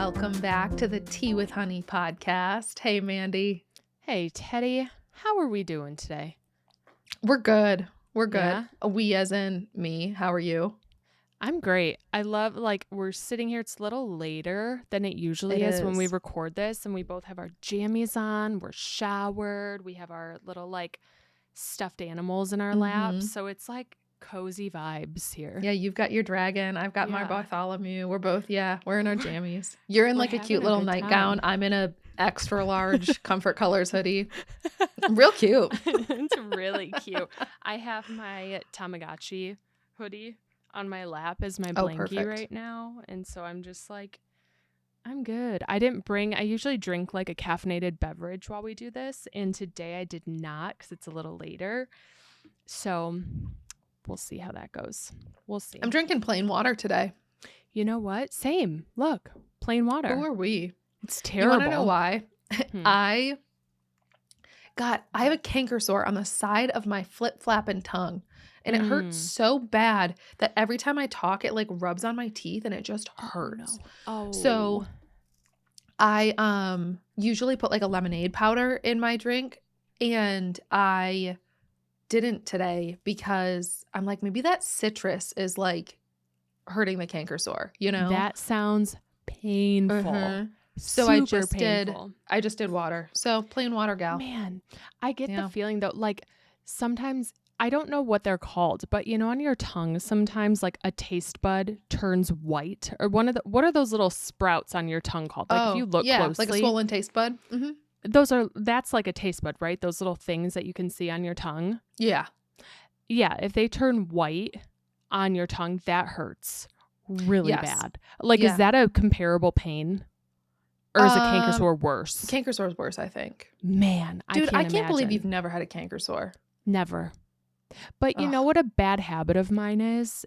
Welcome back to the Tea with Honey podcast. Hey, Mandi. Hey, Teddy. How are we doing today? We're good. We're good. Yeah? We as in me. How are you? I'm great. I love, we're sitting here. It's a little later than it usually is when we record this, and we both have our jammies on. We're showered. We have our little, stuffed animals in our laps. So it's, cozy vibes here. Yeah, you've got your dragon. I've got my Bartholomew. We're both, we're in our jammies. You're in, a cute little nightgown. I'm in a extra large Comfort Colors hoodie. Real cute. It's really cute. I have my Tamagotchi hoodie on my lap as my blankie right now. And so I'm just I'm good. I usually drink a caffeinated beverage while we do this. And today I did not because it's a little later. So we'll see how that goes. We'll see. I'm drinking plain water today. You know what? Same. Look, plain water. Who are we? It's terrible. You want to know why? I have a canker sore on the side of my flip-flapping tongue. And it hurts so bad that every time I talk, it rubs on my teeth and it just hurts. Oh. So I usually put a lemonade powder in my drink, and I didn't today because I'm maybe that citrus is hurting the canker sore, you know? That sounds painful. So I just did water. So plain water, gal. Man, I get the feeling though, sometimes I don't know what they're called, but on your tongue, sometimes a taste bud turns white, or what are those little sprouts on your tongue called? If you look closely, like a swollen taste bud. That's like a taste bud, right? Those little things that you can see on your tongue. Yeah. Yeah. If they turn white on your tongue, that hurts really bad. Is that a comparable pain? Or is a canker sore worse? Canker sore is worse, I think. Man, dude, I can't imagine. Believe you've never had a canker sore. Never. But you know what a bad habit of mine is?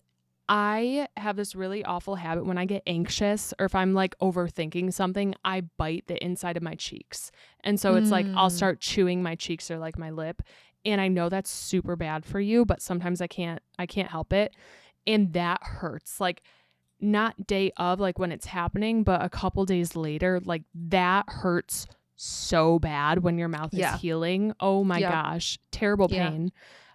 I have this really awful habit when I get anxious, or if I'm overthinking something, I bite the inside of my cheeks. And so it's I'll start chewing my cheeks or my lip. And I know that's super bad for you, but sometimes I can't help it. And that hurts. Not day of when it's happening, but a couple days later, that hurts so bad when your mouth is healing. Oh my gosh. Terrible pain.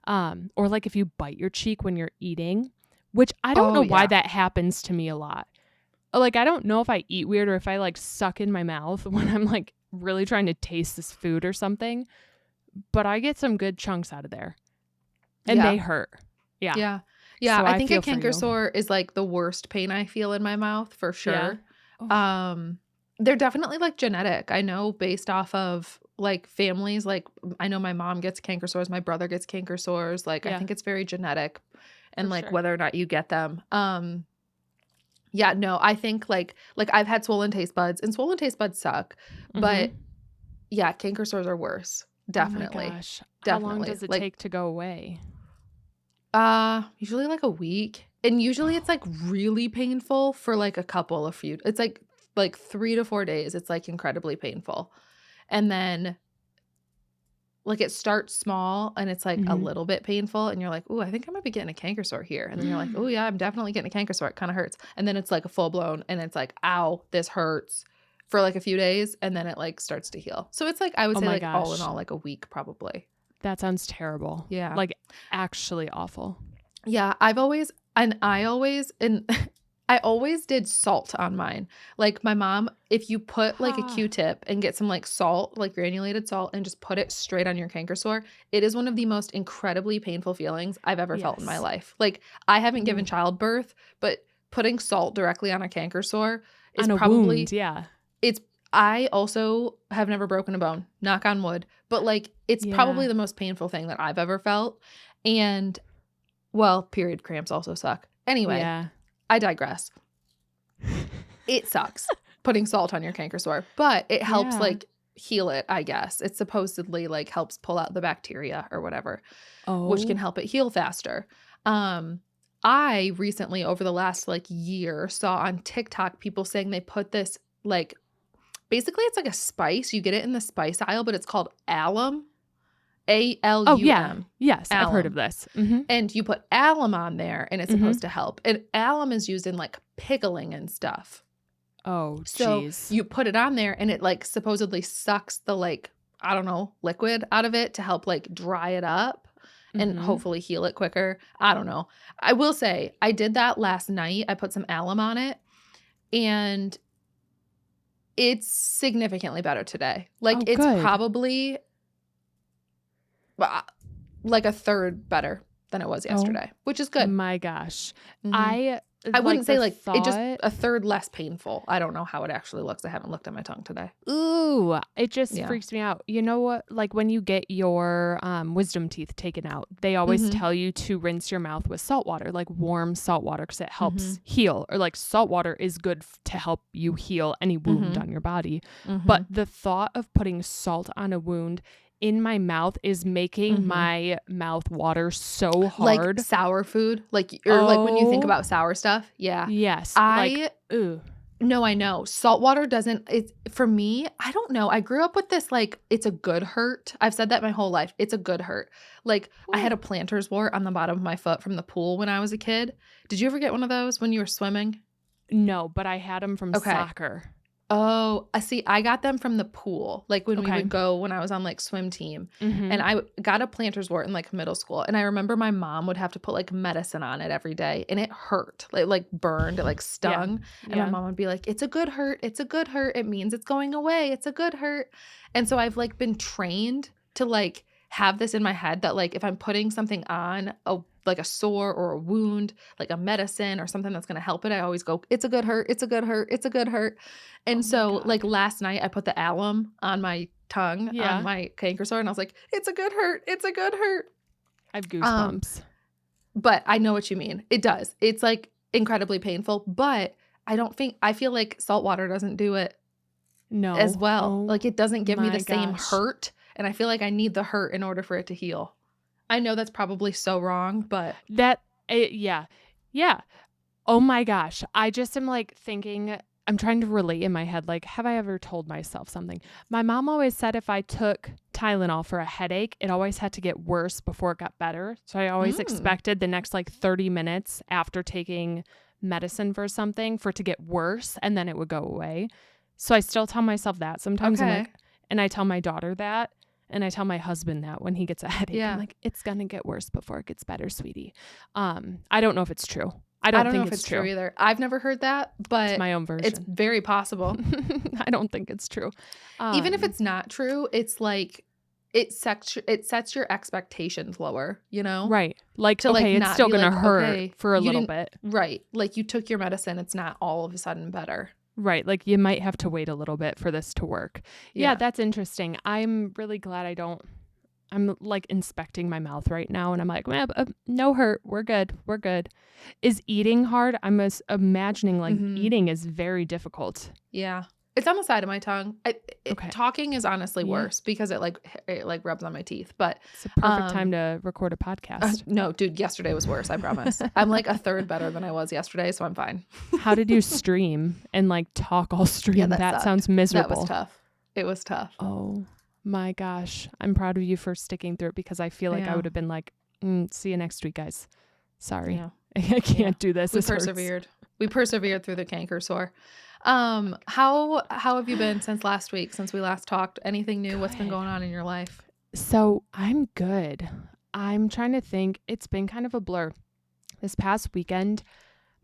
Or if you bite your cheek when you're eating, which I don't know why that happens to me a lot. I don't know if I eat weird or if I suck in my mouth when I'm really trying to taste this food or something, but I get some good chunks out of there and they hurt. Yeah. Yeah. Yeah. So I think a canker sore is the worst pain I feel in my mouth for sure. Yeah. They're definitely genetic. I know based off of families, I know my mom gets canker sores, my brother gets canker sores. I think it's very genetic and whether or not you get them. Yeah, no, I think I've had swollen taste buds, and swollen taste buds suck, but yeah, canker sores are worse. Definitely. Oh my gosh. Definitely. How long does it take to go away? Usually a week, and usually it's really painful for a couple of few. It's 3 to 4 days. It's incredibly painful. And then it starts small and it's a little bit painful, and you're ooh, I think I might be getting a canker sore here. And then you're oh yeah, I'm definitely getting a canker sore. It kind of hurts. And then it's a full blown, and it's ow, this hurts for a few days, and then it starts to heal. So it's I would say all in all a week probably. That sounds terrible. Yeah. Actually awful. Yeah, I always did salt on mine. My mom, if you put a Q-tip and get some salt, granulated salt, and just put it straight on your canker sore, it is one of the most incredibly painful feelings I've ever felt in my life. I haven't given childbirth, but putting salt directly on a canker sore is on a probably wound, yeah. I also have never broken a bone, knock on wood, but it's probably the most painful thing that I've ever felt. And well, period cramps also suck. Anyway, I digress. It sucks putting salt on your canker sore, but it helps heal it, I guess. It supposedly helps pull out the bacteria or whatever, which can help it heal faster. I recently, over the last year, saw on TikTok people saying they put this basically it's a spice. You get it in the spice aisle, but it's called alum. A-L-U-M. Oh, yeah. Yes, alum. I've heard of this. And you put alum on there, and it's supposed to help. And alum is used in pickling and stuff. Oh, So jeez. you put it on there and it like supposedly sucks the like, I don't know, liquid out of it to help like dry it up and hopefully heal it quicker. I don't know. I will say I did that last night. I put some alum on it and it's significantly better today. Like Oh, it's good. probably like a third better than it was yesterday, which is good. My gosh. I like wouldn't say like thought, it just a third less painful. I don't know how it actually looks. I haven't looked at my tongue today. ooh, it just Yeah. freaks me out. You know what? Like when you get your wisdom teeth taken out, they always tell you to rinse your mouth with salt water, like warm salt water, because it helps heal. Or like salt water is good to help you heal any wound on your body. But the thought of putting salt on a wound in my mouth is making my mouth water so hard. Like sour food, like or like when you think about sour stuff. Yeah. Yes. No, I know. Salt water doesn't, it's for me, I don't know. I grew up with this, like, it's a good hurt. I've said that my whole life. It's a good hurt. Like, I had a planter's wart on the bottom of my foot from the pool when I was a kid. Did you ever get one of those when you were swimming? No, but I had them from soccer. Oh, I see. I got them from the pool, like when we would go when I was on like swim team, and I got a planter's wart in like middle school. And I remember my mom would have to put like medicine on it every day, and it hurt, like burned, it like stung. And my mom would be like, "It's a good hurt. It's a good hurt. It means it's going away. It's a good hurt." And so I've like been trained to like have this in my head that like if I'm putting something on like a sore or a wound, like a medicine or something that's going to help it, I always go, "It's a good hurt. It's a good hurt. It's a good hurt." And so like last night I put the alum on my tongue on my canker sore and I was like, "It's a good hurt. It's a good hurt." I have goosebumps. But I know what you mean. It does. It's like incredibly painful, but I feel like salt water doesn't do it as well. Like it doesn't give me the same hurt. And I feel like I need the hurt in order for it to heal. I know that's probably so wrong, but yeah. Oh my gosh. I just am like thinking, I'm trying to relate in my head. Like, have I ever told myself something? My mom always said if I took Tylenol for a headache, it always had to get worse before it got better. So I always expected the next like 30 minutes after taking medicine for something for it to get worse and then it would go away. So I still tell myself that sometimes. I'm like, and I tell my daughter that. And I tell my husband that when he gets a headache, I'm like, "It's going to get worse before it gets better, sweetie." I don't know if it's true. I don't think know if it's true either. I've never heard that, but it's my own version. It's very possible. I don't think it's true. Even if it's not true, it's like it sets your expectations lower, you know? Right. Like, to okay, it's still going to hurt for a little bit. Right. Like you took your medicine. It's not all of a sudden better. Right. Like you might have to wait a little bit for this to work. Yeah, that's interesting. I'm really glad I'm like inspecting my mouth right now and I'm like, no hurt. We're good. We're good. Is eating hard? I'm imagining like eating is very difficult. Yeah. It's on the side of my tongue. Talking is honestly worse because it rubs on my teeth. But it's a perfect time to record a podcast. No, dude, yesterday was worse. I promise. I'm like a third better than I was yesterday, so I'm fine. How did you stream and like talk all stream? Yeah, that sounds miserable. That was tough. It was tough. Oh my gosh, I'm proud of you for sticking through it because I feel like I would have been like, "See you next week, guys. Sorry, I can't do this." We persevered. We persevered through the canker sore. How have you been since last week, since we last talked? Anything new? Good. What's been going on in your life? So I'm good. I'm trying to think. It's been kind of a blur. This past weekend,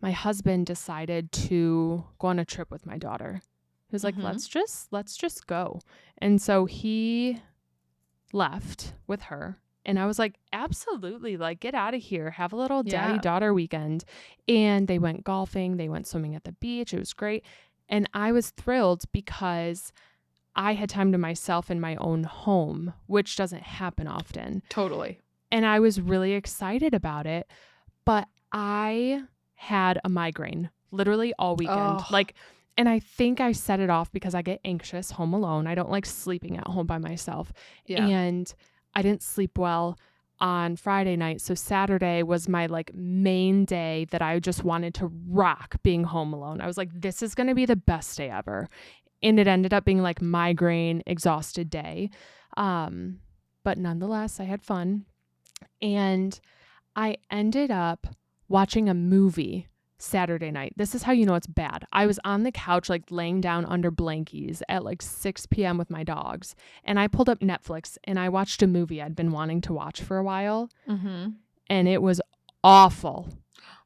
my husband decided to go on a trip with my daughter. He was like, let's just go. And so he left with her. And I was like, absolutely, like, get out of here. Have a little daddy-daughter weekend. And they went golfing. They went swimming at the beach. It was great. And I was thrilled because I had time to myself in my own home, which doesn't happen often. Totally. And I was really excited about it. But I had a migraine literally all weekend. And I think I set it off because I get anxious home alone. I don't like sleeping at home by myself. Yeah. And I didn't sleep well on Friday night. So Saturday was my like main day that I just wanted to rock being home alone. I was like, this is going to be the best day ever. And it ended up being like migraine exhausted day. But nonetheless, I had fun. And I ended up watching a movie Saturday night. This is how you know it's bad. I was on the couch, like laying down under blankies at like 6 p.m. with my dogs. And I pulled up Netflix and I watched a movie I'd been wanting to watch for a while. Mm-hmm. And it was awful.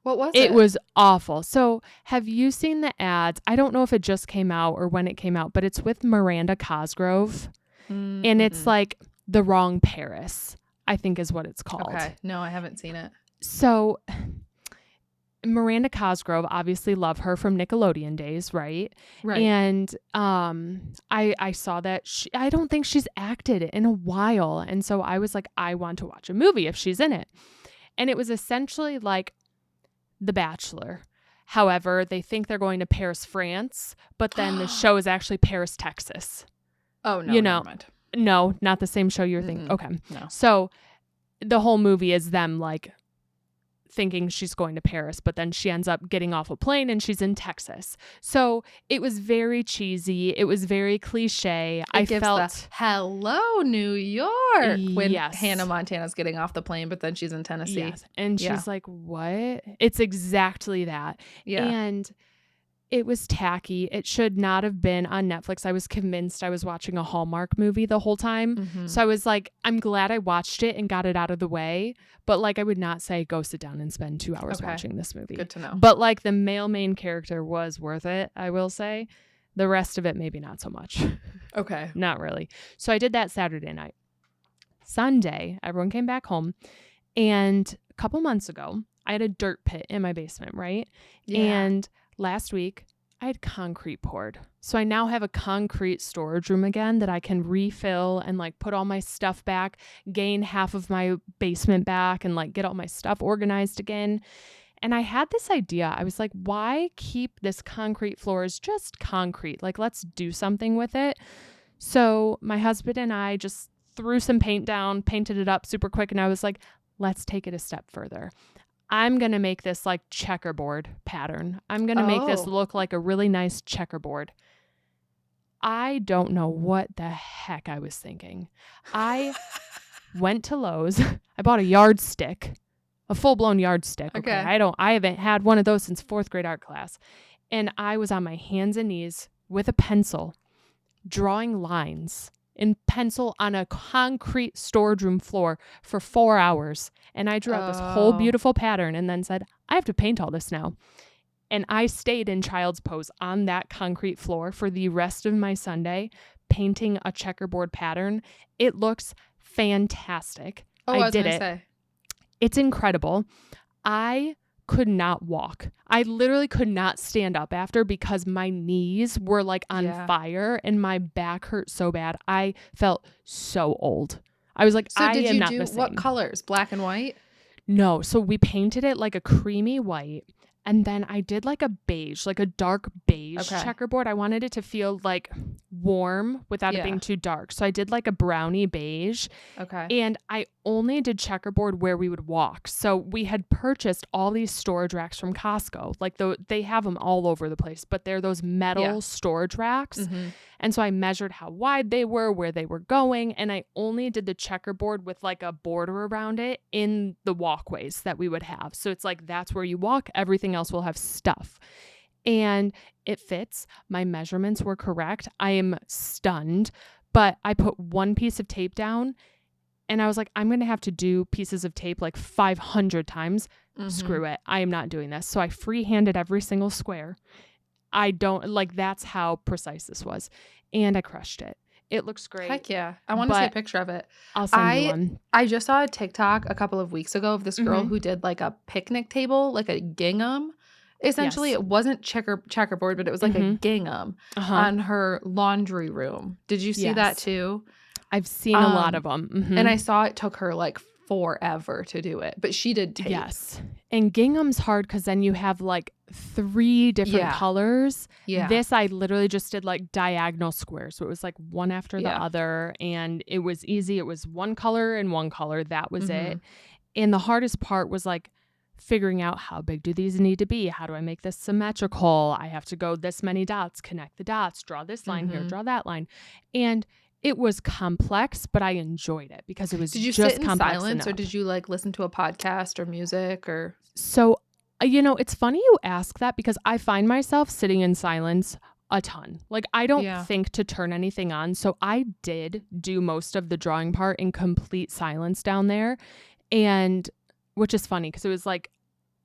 What was it? It was awful. So have you seen the ads? I don't know if it just came out or when it came out, but it's with Miranda Cosgrove. Mm-hmm. And it's like The Wrong Paris, I think is what it's called. Okay. No, I haven't seen it. So Miranda Cosgrove, obviously love her from Nickelodeon days, right? Right. And I saw that I don't think she's acted in a while. And so I was like, I want to watch a movie if she's in it. And it was essentially like The Bachelor. However, they think they're going to Paris, France, but then the show is actually Paris, Texas. Oh, no, never mind. No, not the same show you're thinking. Okay. No. So the whole movie is them like thinking she's going to Paris, but then she ends up getting off a plane and she's in Texas. So it was very cheesy. It was very cliche. I felt hello, New York when Hannah Montana's getting off the plane, but then she's in Tennessee. Yes. And she's like, what? It's exactly that. Yeah. And it was tacky. It should not have been on Netflix. I was convinced I was watching a Hallmark movie the whole time. Mm-hmm. So I was like, I'm glad I watched it and got it out of the way. But like, I would not say go sit down and spend 2 hours watching this movie. Good to know. But like the male main character was worth it, I will say. The rest of it, maybe not so much. Okay. Not really. So I did that Saturday night. Sunday, everyone came back home. And a couple months ago, I had a dirt pit in my basement, right? Yeah. And last week, I had concrete poured. So I now have a concrete storage room again that I can refill and like put all my stuff back, gain half of my basement back and like get all my stuff organized again. And I had this idea. I was like, why keep this concrete floor as just concrete? Like, let's do something with it. So my husband and I just threw some paint down, painted it up super quick. And I was like, let's take it a step further. I'm going to make this like checkerboard pattern. I'm going to make this look like a really nice checkerboard. I don't know what the heck I was thinking. I went to Lowe's. I bought a yardstick, a full-blown yardstick. Okay. I haven't had one of those since 4th grade art class. And I was on my hands and knees with a pencil, drawing lines in pencil on a concrete storage room floor for 4 hours. And I drew out this whole beautiful pattern and then said, I have to paint all this now. And I stayed in child's pose on that concrete floor for the rest of my Sunday, painting a checkerboard pattern. It looks fantastic. I did it. It's incredible. I could not walk. I literally could not stand up after because my knees were like on fire and my back hurt so bad. I felt so old. I was like, I am not the same. What colors? Black and white? No. So we painted it like a creamy white. And then I did like a beige, like a dark beige checkerboard. I wanted it to feel like warm without it being too dark. So I did like a brownie beige. Okay. And I only did checkerboard where we would walk. So we had purchased all these storage racks from Costco. Like they have them all over the place, but they're those metal storage racks. Mm-hmm. And so I measured how wide they were, where they were going. And I only did the checkerboard with like a border around it in the walkways that we would have. So it's like, that's where you walk. Everything else will have stuff. And it fits. My measurements were correct. I am stunned, but I put one piece of tape down and I was like, I'm going to have to do pieces of tape like 500 times. Mm-hmm. Screw it. I am not doing this. So I freehanded every single square. That's how precise this was. And I crushed it. It looks great. Heck yeah. I want to see a picture of it. I'll send you one. I just saw a TikTok a couple of weeks ago of this girl who did like a picnic table, like a gingham. Essentially, it wasn't checkerboard, but it was like a gingham on her laundry room. Did you see that too? I've seen a lot of them. Mm-hmm. And I saw it took her like forever to do it, but she did tape. Yes. And gingham's hard because then you have like 3 different colors. Yeah. This I literally just did like diagonal squares. So it was like one after the other and it was easy. It was one color and one color. That was it. And the hardest part was like figuring out how big do these need to be? How do I make this symmetrical? I have to go this many dots, connect the dots, draw this line here, draw that line. And it was complex, but I enjoyed it because it was just complex. Did you sit in silence or did you like listen to a podcast or music or? So It's funny you ask that because I find myself sitting in silence a ton. Like, I don't think to turn anything on. So I did do most of the drawing part in complete silence down there. And which is funny because it was like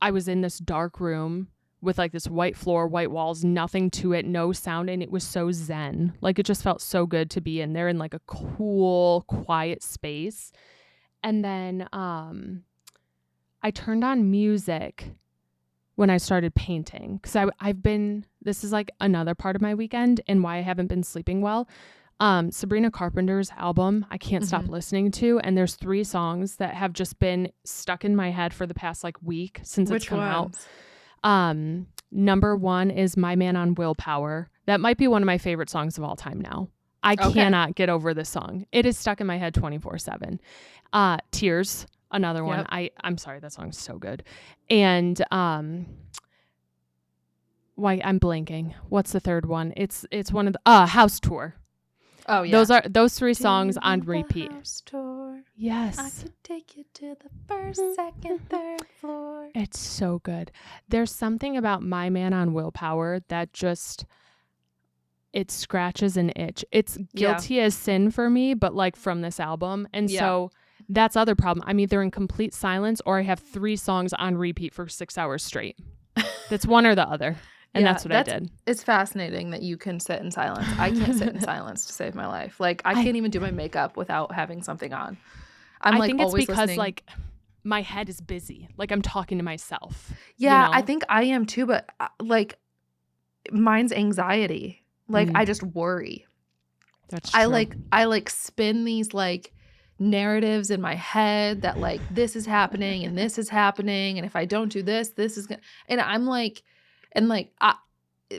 I was in this dark room with like this white floor, white walls, nothing to it, no sound. And it was so zen. Like, it just felt so good to be in there in like a cool, quiet space. And then I turned on music when I started painting because this is like another part of my weekend and why I haven't been sleeping well. Sabrina Carpenter's album, I can't stop listening to. And there's 3 songs that have just been stuck in my head for the past like week since it's come out. Number 1 is My Man on Willpower. That might be one of my favorite songs of all time now. I cannot get over this song. It is stuck in my head 24/7. Tears, another one. I'm sorry, that song's so good. And why I'm blanking. What's the third one? It's one of the House Tour. Oh yeah. Those 3 songs on repeat. House tour. Yes. I could take you to the first, second, third floor. It's so good. There's something about My Man on Willpower that just it scratches an itch. It's guilty as sin for me, but like from this album. And so that's other problem. I'm either in complete silence or I have 3 songs on repeat for 6 hours straight. That's one or the other. And that's what I did. It's fascinating that you can sit in silence. I can't sit in silence to save my life. Like, I can't even do my makeup without having something on. I think it's because listening. Like my head is busy. Like I'm talking to myself. Yeah, I think I am too. But like mine's anxiety. Like I just worry. That's true. I like spin these like narratives in my head that like this is happening and this is happening. And if I don't do this, this is going to. And I'm like. And like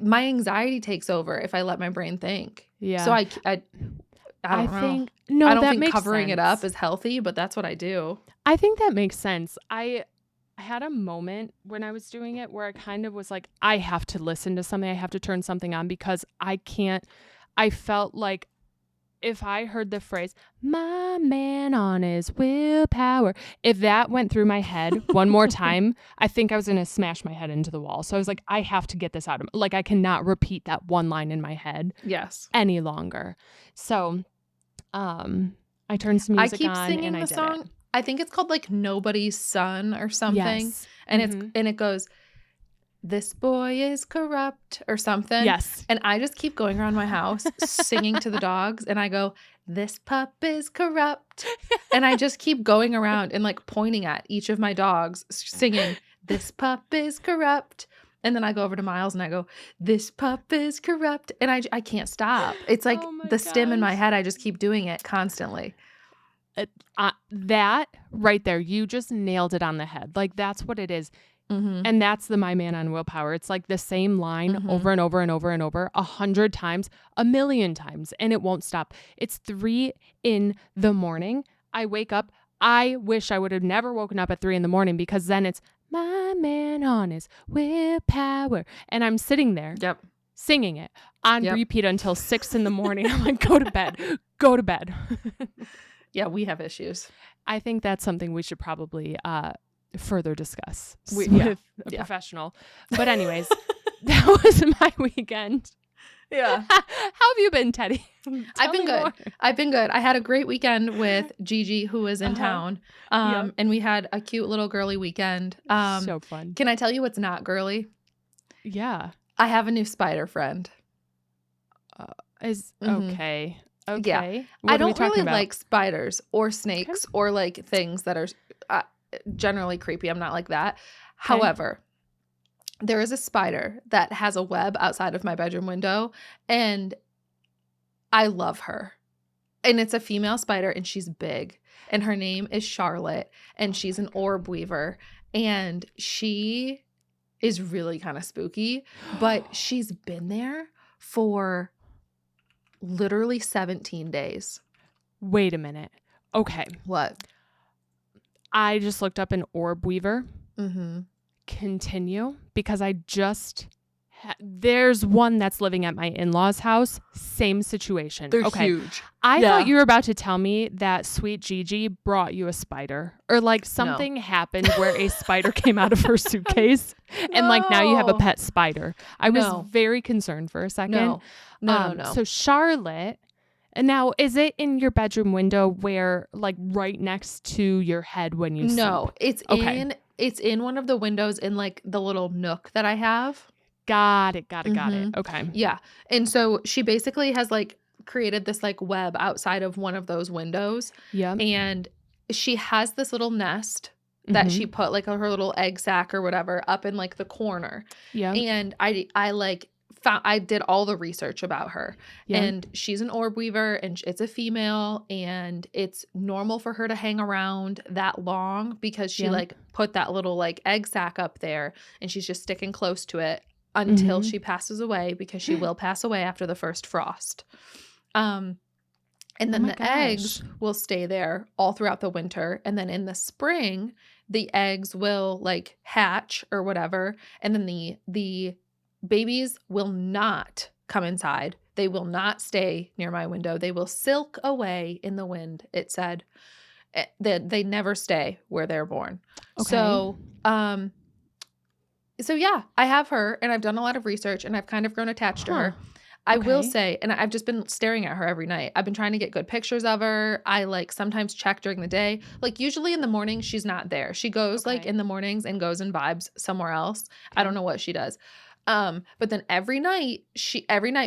my anxiety takes over if I let my brain think. Yeah. So I don't know. I don't think covering it up is healthy, but that's what I do. I think that makes sense. I had a moment when I was doing it where I kind of was like, I have to listen to something. I have to turn something on because I felt like if I heard the phrase, my man on his willpower, if that went through my head one more time, I think I was going to smash my head into the wall. So I was like, I have to get this out of like, I cannot repeat that one line in my head any longer. So I turned some music on. I keep singing the song. I think it's called like Nobody's Son or something. Yes. And it goes, this boy is corrupt or something. Yes. And I just keep going around my house singing to the dogs. And I go, this pup is corrupt. And I just keep going around and like pointing at each of my dogs singing, this pup is corrupt. And then I go over to Miles and I go, this pup is corrupt. And I can't stop. It's like the stim in my head. I just keep doing it constantly. That right there, you just nailed it on the head. Like that's what it is. Mm-hmm. And that's the My Man on Willpower. It's like the same line over and over and over and over 100 times, 1,000,000 times, and it won't stop. It's 3 in the morning. I wake up. I wish I would have never woken up at 3 in the morning because then it's my man on his willpower. And I'm sitting there singing it on repeat until 6 in the morning. I'm like, go to bed. Go to bed. Yeah, we have issues. I think that's something we should probably further discuss with a professional. But anyways, that was my weekend. Yeah. How have you been, Teddy? I've been good. I've been good. I had a great weekend with Gigi, who was in town. And we had a cute little girly weekend. So fun. Can I tell you what's not girly? Yeah. I have a new spider friend. Okay. Okay. Yeah. I don't really like spiders or snakes or like things that are generally creepy. I'm not like that. Okay. However, there is a spider that has a web outside of my bedroom window and I love her. And it's a female spider and she's big and her name is Charlotte and she's an orb weaver and she is really kind of spooky, but she's been there for literally 17 days. Wait a minute. Okay. What? I just looked up an orb weaver. Mm-hmm. Continue, because I just There's one that's living at my in-laws' house. Same situation. They're huge. I thought you were about to tell me that sweet Gigi brought you a spider, or like something happened where a spider came out of her suitcase and like now you have a pet spider. I was very concerned for a second. No. So Charlotte, and now is it in your bedroom window where like right next to your head when you sleep? No, it's in one of the windows in like the little nook that I have. Got it. Okay. Yeah. And so she basically has like created this like web outside of one of those windows. Yeah. And she has this little nest that she put like her little egg sack or whatever up in like the corner. Yeah. And I did all the research about her. Yeah. And she's an orb weaver and it's a female and it's normal for her to hang around that long because she like put that little like egg sack up there and she's just sticking close to it until she passes away, because she will pass away after the first frost. And then the eggs will stay there all throughout the winter. And then in the spring, the eggs will like hatch or whatever. And then the babies will not come inside. They will not stay near my window. They will silk away in the wind, it said. They never stay where they're born. Okay. So yeah, I have her and I've done a lot of research and I've kind of grown attached to her. I will say, and I've just been staring at her every night. I've been trying to get good pictures of her. I like sometimes check during the day. Like usually in the morning, she's not there. She goes like in the mornings and goes and vibes somewhere else. I don't know what she does. But then every night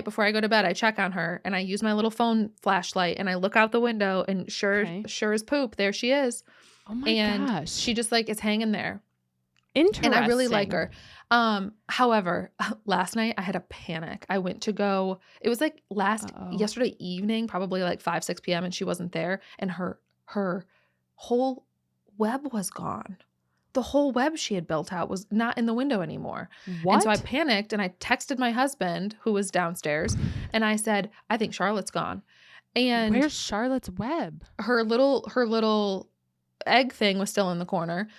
before I go to bed, I check on her and I use my little phone flashlight and I look out the window and sure as poop, there she is. Oh my gosh. She just like is hanging there. Interesting. And I really like her. However, last night I had a panic. I went to go, it was like yesterday evening, probably like 5, 6 p.m. and she wasn't there. And her whole web was gone. The whole web she had built out was not in the window anymore. What? And so I panicked and I texted my husband who was downstairs and I said, I think Charlotte's gone. And where's Charlotte's web? Her little egg thing was still in the corner.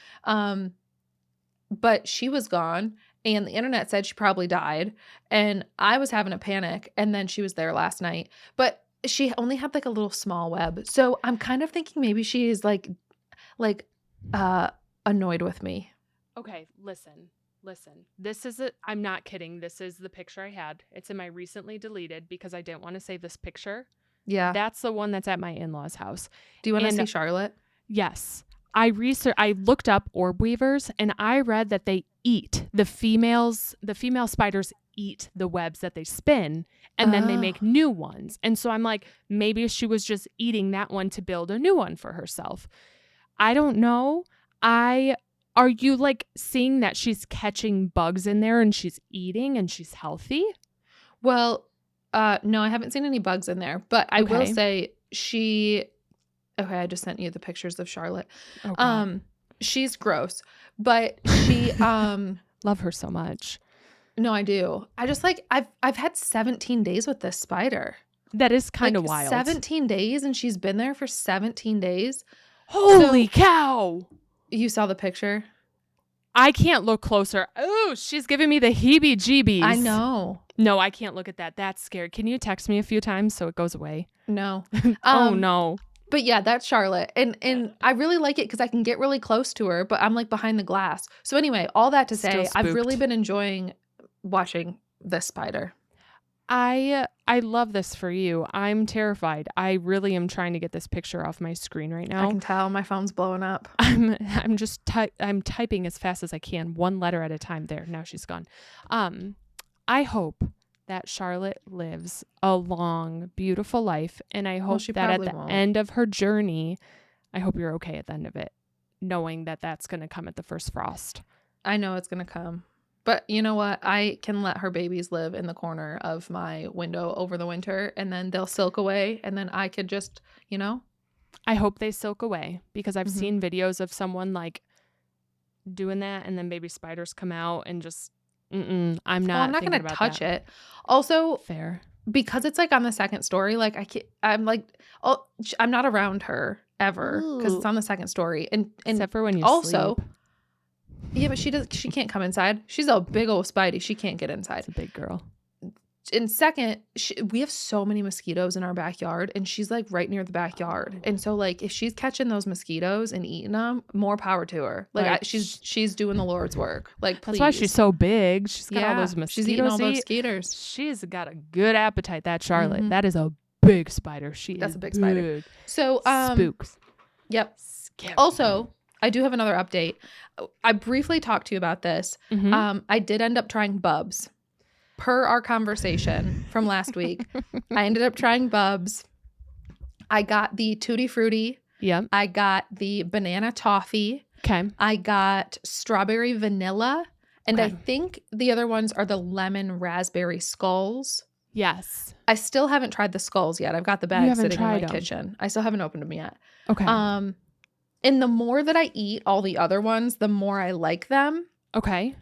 But she was gone and the internet said she probably died and I was having a panic and then she was there last night, but she only had like a little small web. So I'm kind of thinking maybe she is like annoyed with me. Okay. Listen, this is it. I'm not kidding. This is the picture I had. It's in my recently deleted because I didn't want to save this picture. Yeah. That's the one that's at my in-laws' house. Do you want to see Charlotte? Yes. I looked up orb weavers and I read that they eat the female spiders eat the webs that they spin and then they make new ones. And so I'm like, maybe she was just eating that one to build a new one for herself. I don't know. Are you like seeing that she's catching bugs in there and she's eating and she's healthy? Well, no, I haven't seen any bugs in there, but I will say okay, I just sent you the pictures of Charlotte. Okay. She's gross, but she love her so much. No, I do. I just like I've had 17 days with this spider. That is kind of wild. 17 days and she's been there for 17 days. Holy cow. You saw the picture? I can't look closer. Oh, she's giving me the heebie-jeebies. I know. No, I can't look at that. That's scary. Can you text me a few times so it goes away? No. Oh, no. But yeah, that's Charlotte. And I really like it because I can get really close to her, but I'm like behind the glass. So anyway, all that to say, I've really been enjoying watching this spider. I love this for you. I'm terrified. I really am trying to get this picture off my screen right now. I can tell my phone's blowing up. I'm just I'm typing as fast as I can, one letter at a time. There, now she's gone. I hope that Charlotte lives a long, beautiful life. And I hope that at the end of her journey, I hope you're okay at the end of it, knowing that that's going to come at the first frost. I know it's going to come. But you know what? I can let her babies live in the corner of my window over the winter and then they'll silk away and then I could just, I hope they silk away because I've seen videos of someone like doing that and then baby spiders come out and just I'm not going to touch it. Also, fair. Because it's like on the second story, like I'm not around her ever because it's on the second story. And except for when you also, sleep. Yeah, but she can't come inside. She's a big old Spidey. She can't get inside. It's a big girl. And second, we have so many mosquitoes in our backyard, and she's like right near the backyard. And so like if she's catching those mosquitoes and eating them, more power to her. Like she's doing the Lord's work. Like please. That's why she's so big. She's got all those mosquitoes. She's eating all those mosquitoes. She's got a good appetite. That Charlotte. Mm-hmm. That is a big spider. That's a big spider. So spooks. Yep. Also, I do have another update. I briefly talked to you about this. Mm-hmm. I did end up trying Bubs. Per our conversation from last week, I ended up trying Bubs. I got the Tutti Frutti. Yep. I got the banana toffee. Okay. I got strawberry vanilla. And I think the other ones are the lemon raspberry skulls. Yes. I still haven't tried the skulls yet. I've got the bag sitting in my kitchen. I still haven't opened them yet. Okay. And the more that I eat all the other ones, the more I like them. Okay.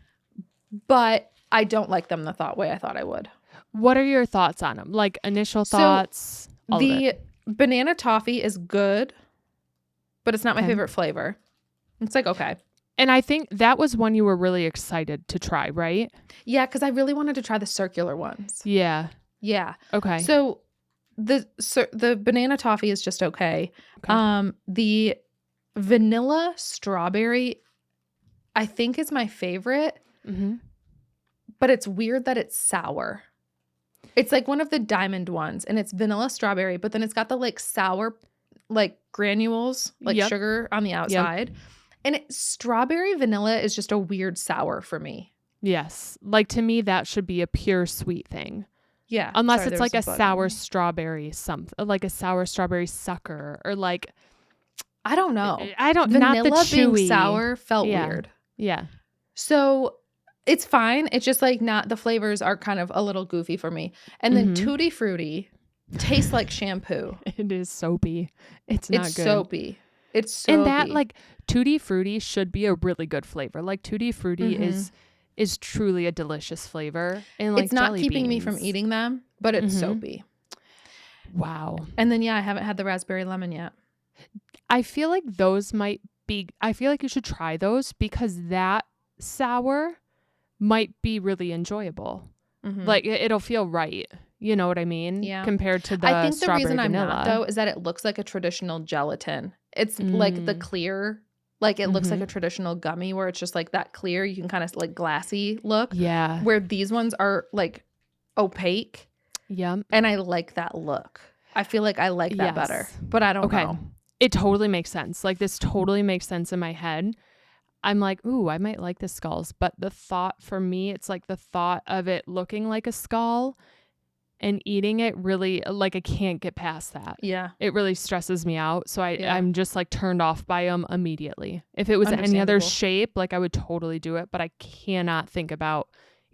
But I don't like them the way I thought I would. What are your thoughts on them? Like initial thoughts? So the banana toffee is good, but it's not my favorite flavor. It's like, okay. And I think that was one you were really excited to try, right? Yeah, because I really wanted to try the circular ones. Yeah. Yeah. Okay. So the banana toffee is just okay. The vanilla strawberry, I think is my favorite. Mm-hmm. But it's weird that it's sour. It's like one of the diamond ones, and it's vanilla strawberry, but then it's got the like sour like granules, like sugar on the outside. And strawberry vanilla is just a weird sour for me. Yes. Like to me, that should be a pure sweet thing. Yeah. Unless it's like a sour strawberry like a sour strawberry sucker or like. I don't know. Vanilla not the chewy. Being sour felt weird. Yeah. So it's fine. It's just like the flavors are kind of a little goofy for me. And then Tutti Frutti tastes like shampoo. It is soapy. It's not good. Soapy. It's soapy. And that like Tutti Frutti should be a really good flavor. Like Tutti Frutti is truly a delicious flavor. And like it's not keeping me from eating them, but it's soapy. Wow. And then I haven't had the raspberry lemon yet. I feel like those might be. I feel like you should try those because that sour might be really enjoyable. Like it'll feel right. You know what I mean? Yeah. Compared to I think strawberry the reason vanilla. I'm not though is that it looks like a traditional gelatin. It's like the clear, like it looks like a traditional gummy where it's just like that clear. You can kind of like glassy look. Yeah. Where these ones are like opaque. Yeah. And I like that look. I feel like I like that better, but I don't know. It totally makes sense. Like this totally makes sense in my head. I'm like, ooh, I might like the skulls. But the thought for me, it's like the thought of it looking like a skull and eating it really, like I can't get past that. Yeah. It really stresses me out. So I'm just like turned off by them immediately. If it was any other shape, like I would totally do it. But I cannot think about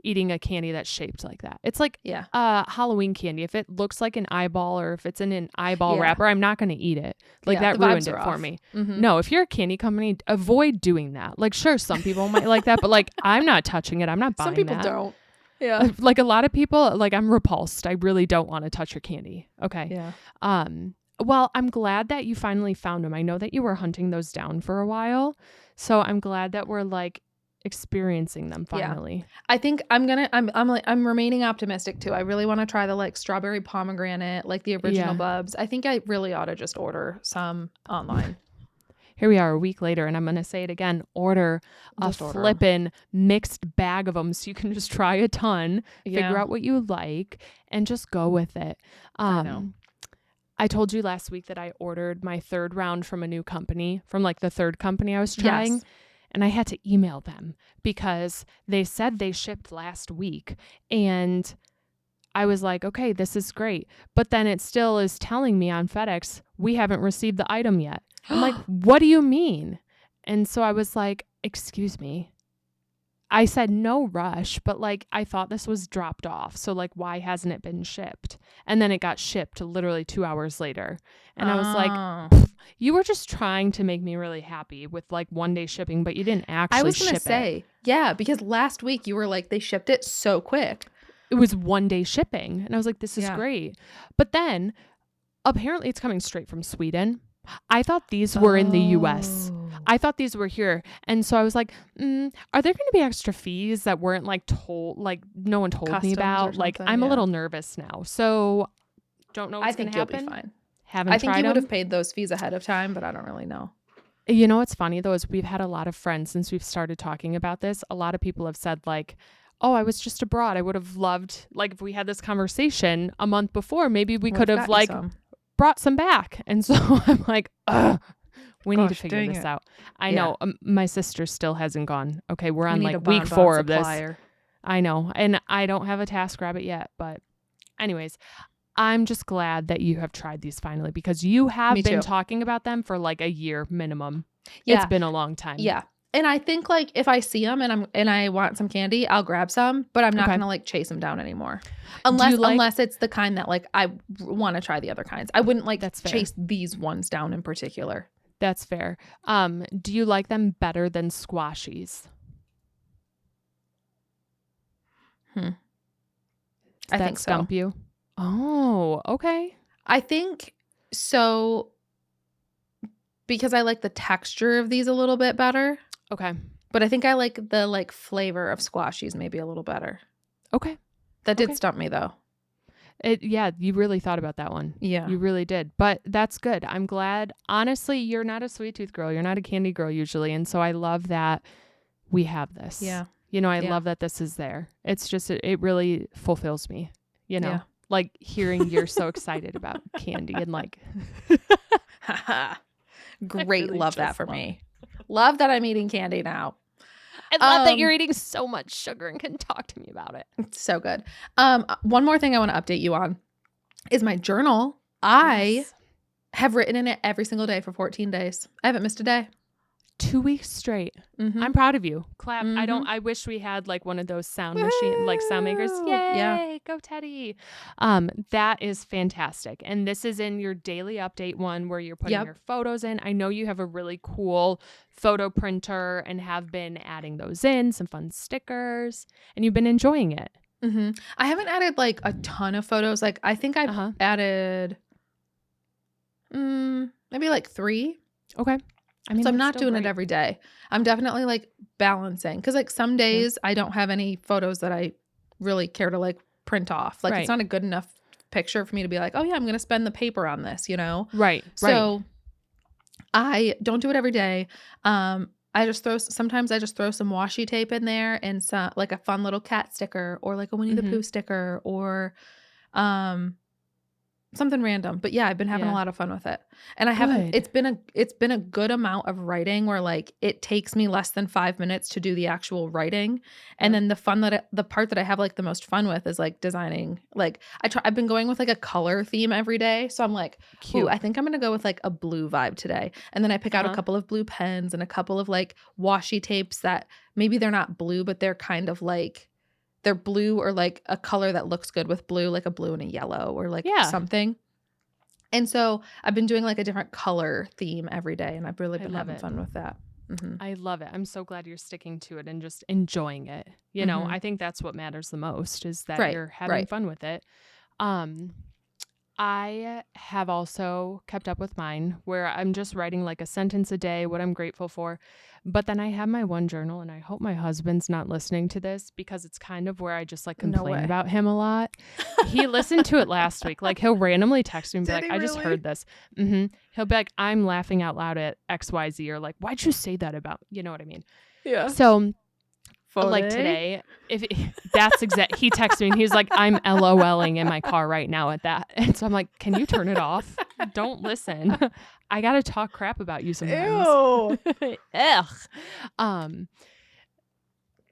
eating a candy that's shaped like that. It's like Halloween candy. If it looks like an eyeball or if it's in an eyeball wrapper, I'm not going to eat it. Like that ruined it for me. No, if you're a candy company, avoid doing that. Like sure, some people might like that, but like I'm not touching it. I'm not buying that. Some people don't. Yeah. Like a lot of people, like I'm repulsed. I really don't want to touch your candy. Okay. Yeah. Well, I'm glad that you finally found them. I know that you were hunting those down for a while. So I'm glad that we're like experiencing them finally. Yeah. I think I'm remaining optimistic too. I really want to try the like strawberry pomegranate, like the original Bubs. I think I really ought to just order some online. Here we are a week later, and I'm going to say it again. Order a flippin' mixed bag of them so you can just try a ton, figure out what you like, and just go with it. I know. I told you last week that I ordered my third round from a new company, from like the third company I was trying. Yes. And I had to email them because they said they shipped last week. And I was like, okay, this is great. But then it still is telling me on FedEx, we haven't received the item yet. I'm like, what do you mean? And so I was like, excuse me. I said no rush, but like I thought this was dropped off. So like, why hasn't it been shipped? And then it got shipped literally 2 hours later. And I was like, you were just trying to make me really happy with like 1 day shipping, but you didn't actually ship it. I was going to say, yeah, because last week you were like, they shipped it so quick. It was 1 day shipping. And I was like, this is great. But then apparently it's coming straight from Sweden. I thought these were in the US. I thought these were here. And so I was like, are there going to be extra fees that weren't like told, like no one told me about? Like I'm a little nervous now. So don't know what's going to happen. You'll be fine. I think you would have paid those fees ahead of time, but I don't really know. You know what's funny though is we've had a lot of friends since we've started talking about this. A lot of people have said like, oh, I was just abroad. I would have loved, like if we had this conversation a month before, maybe we could have like brought some back. And so I'm like, we need to figure this out. I know my sister still hasn't gone. Okay, we're on like week 4 of this. I know. And I don't have a TaskRabbit yet. But anyways, I'm just glad that you have tried these finally because you have been talking about them for like a year minimum. Yeah. It's been a long time. Yeah. And I think like if I see them and I want some candy, I'll grab some, but I'm not going to like chase them down annore. Unless it's the kind that like I want to try the other kinds. I wouldn't like chase these ones down in particular. That's fair. Do you like them better than squashies? I think stump you? Oh, okay. I think so because I like the texture of these a little bit better. Okay. But I think I like the like flavor of squashies maybe a little better. Okay. That did stump me though. Yeah, you really thought about that one. Yeah. You really did. But that's good. I'm glad. Honestly, you're not a sweet tooth girl. You're not a candy girl usually. And so I love that we have this. Yeah. You know, I love that this is there. It's just, it really fulfills me, you know, like hearing you're so excited about candy and like. Great. Really love that for me. Love that I'm eating candy now. I love that you're eating so much sugar and can talk to me about it. It's so good. One more thing I want to update you on is my journal. I have written in it every single day for 14 days. I haven't missed a day. 2 weeks straight. Mm-hmm. I'm proud of you. Clap. Mm-hmm. I wish we had like one of those sound machine, like sound makers. Yay. Yeah. Go Teddy. That is fantastic. And this is in your daily update one where you're putting your photos in. I know you have a really cool photo printer and have been adding those in, some fun stickers, and you've been enjoying it. Mm-hmm. I haven't added like a ton of photos. Like I think I've added maybe like 3. Okay. I mean, so I'm not doing it every day. I'm definitely like balancing because like some days I don't have any photos that I really care to like print off. Like it's not a good enough picture for me to be like, oh yeah, I'm going to spend the paper on this, you know? Right. So I don't do it every day. Sometimes I just throw some washi tape in there and some like a fun little cat sticker or like a Winnie the Pooh sticker or something random. But yeah, I've been having a lot of fun with it. And I haven't it's been a good amount of writing where like it takes me less than 5 minutes to do the actual writing. And then the part that I have like the most fun with is like designing. Like I've been going with like a color theme every day. So I'm like, ooh, I think I'm going to go with like a blue vibe today. And then I pick out a couple of blue pens and a couple of like washi tapes that maybe they're not blue, but they're kind of like they're blue or like a color that looks good with blue, like a blue and a yellow or like something. And so I've been doing like a different color theme every day and I've really been having fun with that. Mm-hmm. I love it. I'm so glad you're sticking to it and just enjoying it. You know, I think that's what matters the most is that you're having fun with it. I have also kept up with mine where I'm just writing like a sentence a day, what I'm grateful for. But then I have my one journal and I hope my husband's not listening to this because it's kind of where I just like complain about him a lot. He listened to it last week. Like he'll randomly text me and be like, I just heard this. He'll be like, I'm laughing out loud at XYZ or like, why'd you say that about, you know what I mean? Yeah. So like today, that's exact. He texted me and he's like, I'm LOLing in my car right now at that. And so I'm like, can you turn it off? Don't listen. I got to talk crap about you sometimes. Ew. Ugh.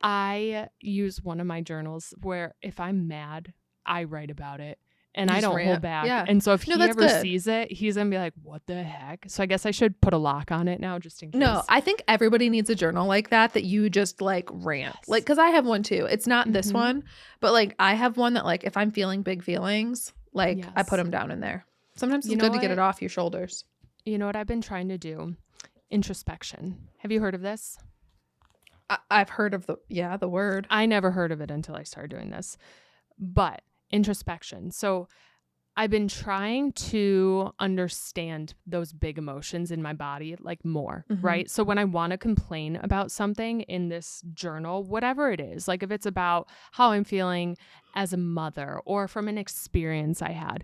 I use one of my journals where if I'm mad, I write about it. And I don't hold back. Yeah. And so if he ever sees it, he's going to be like, what the heck? So I guess I should put a lock on it now just in case. No, I think everybody needs a journal like that you just like rant. Yes. Like, because I have one too. It's not this one, but like I have one that like if I'm feeling big feelings, like I put them down in there. Sometimes it's good to get it off your shoulders. You know what I've been trying to do? Introspection. Have you heard of this? I've heard of the word. I never heard of it until I started doing this. But introspection. So I've been trying to understand those big emotions in my body like more, right? So when I want to complain about something in this journal, whatever it is, like if it's about how I'm feeling as a mother or from an experience I had,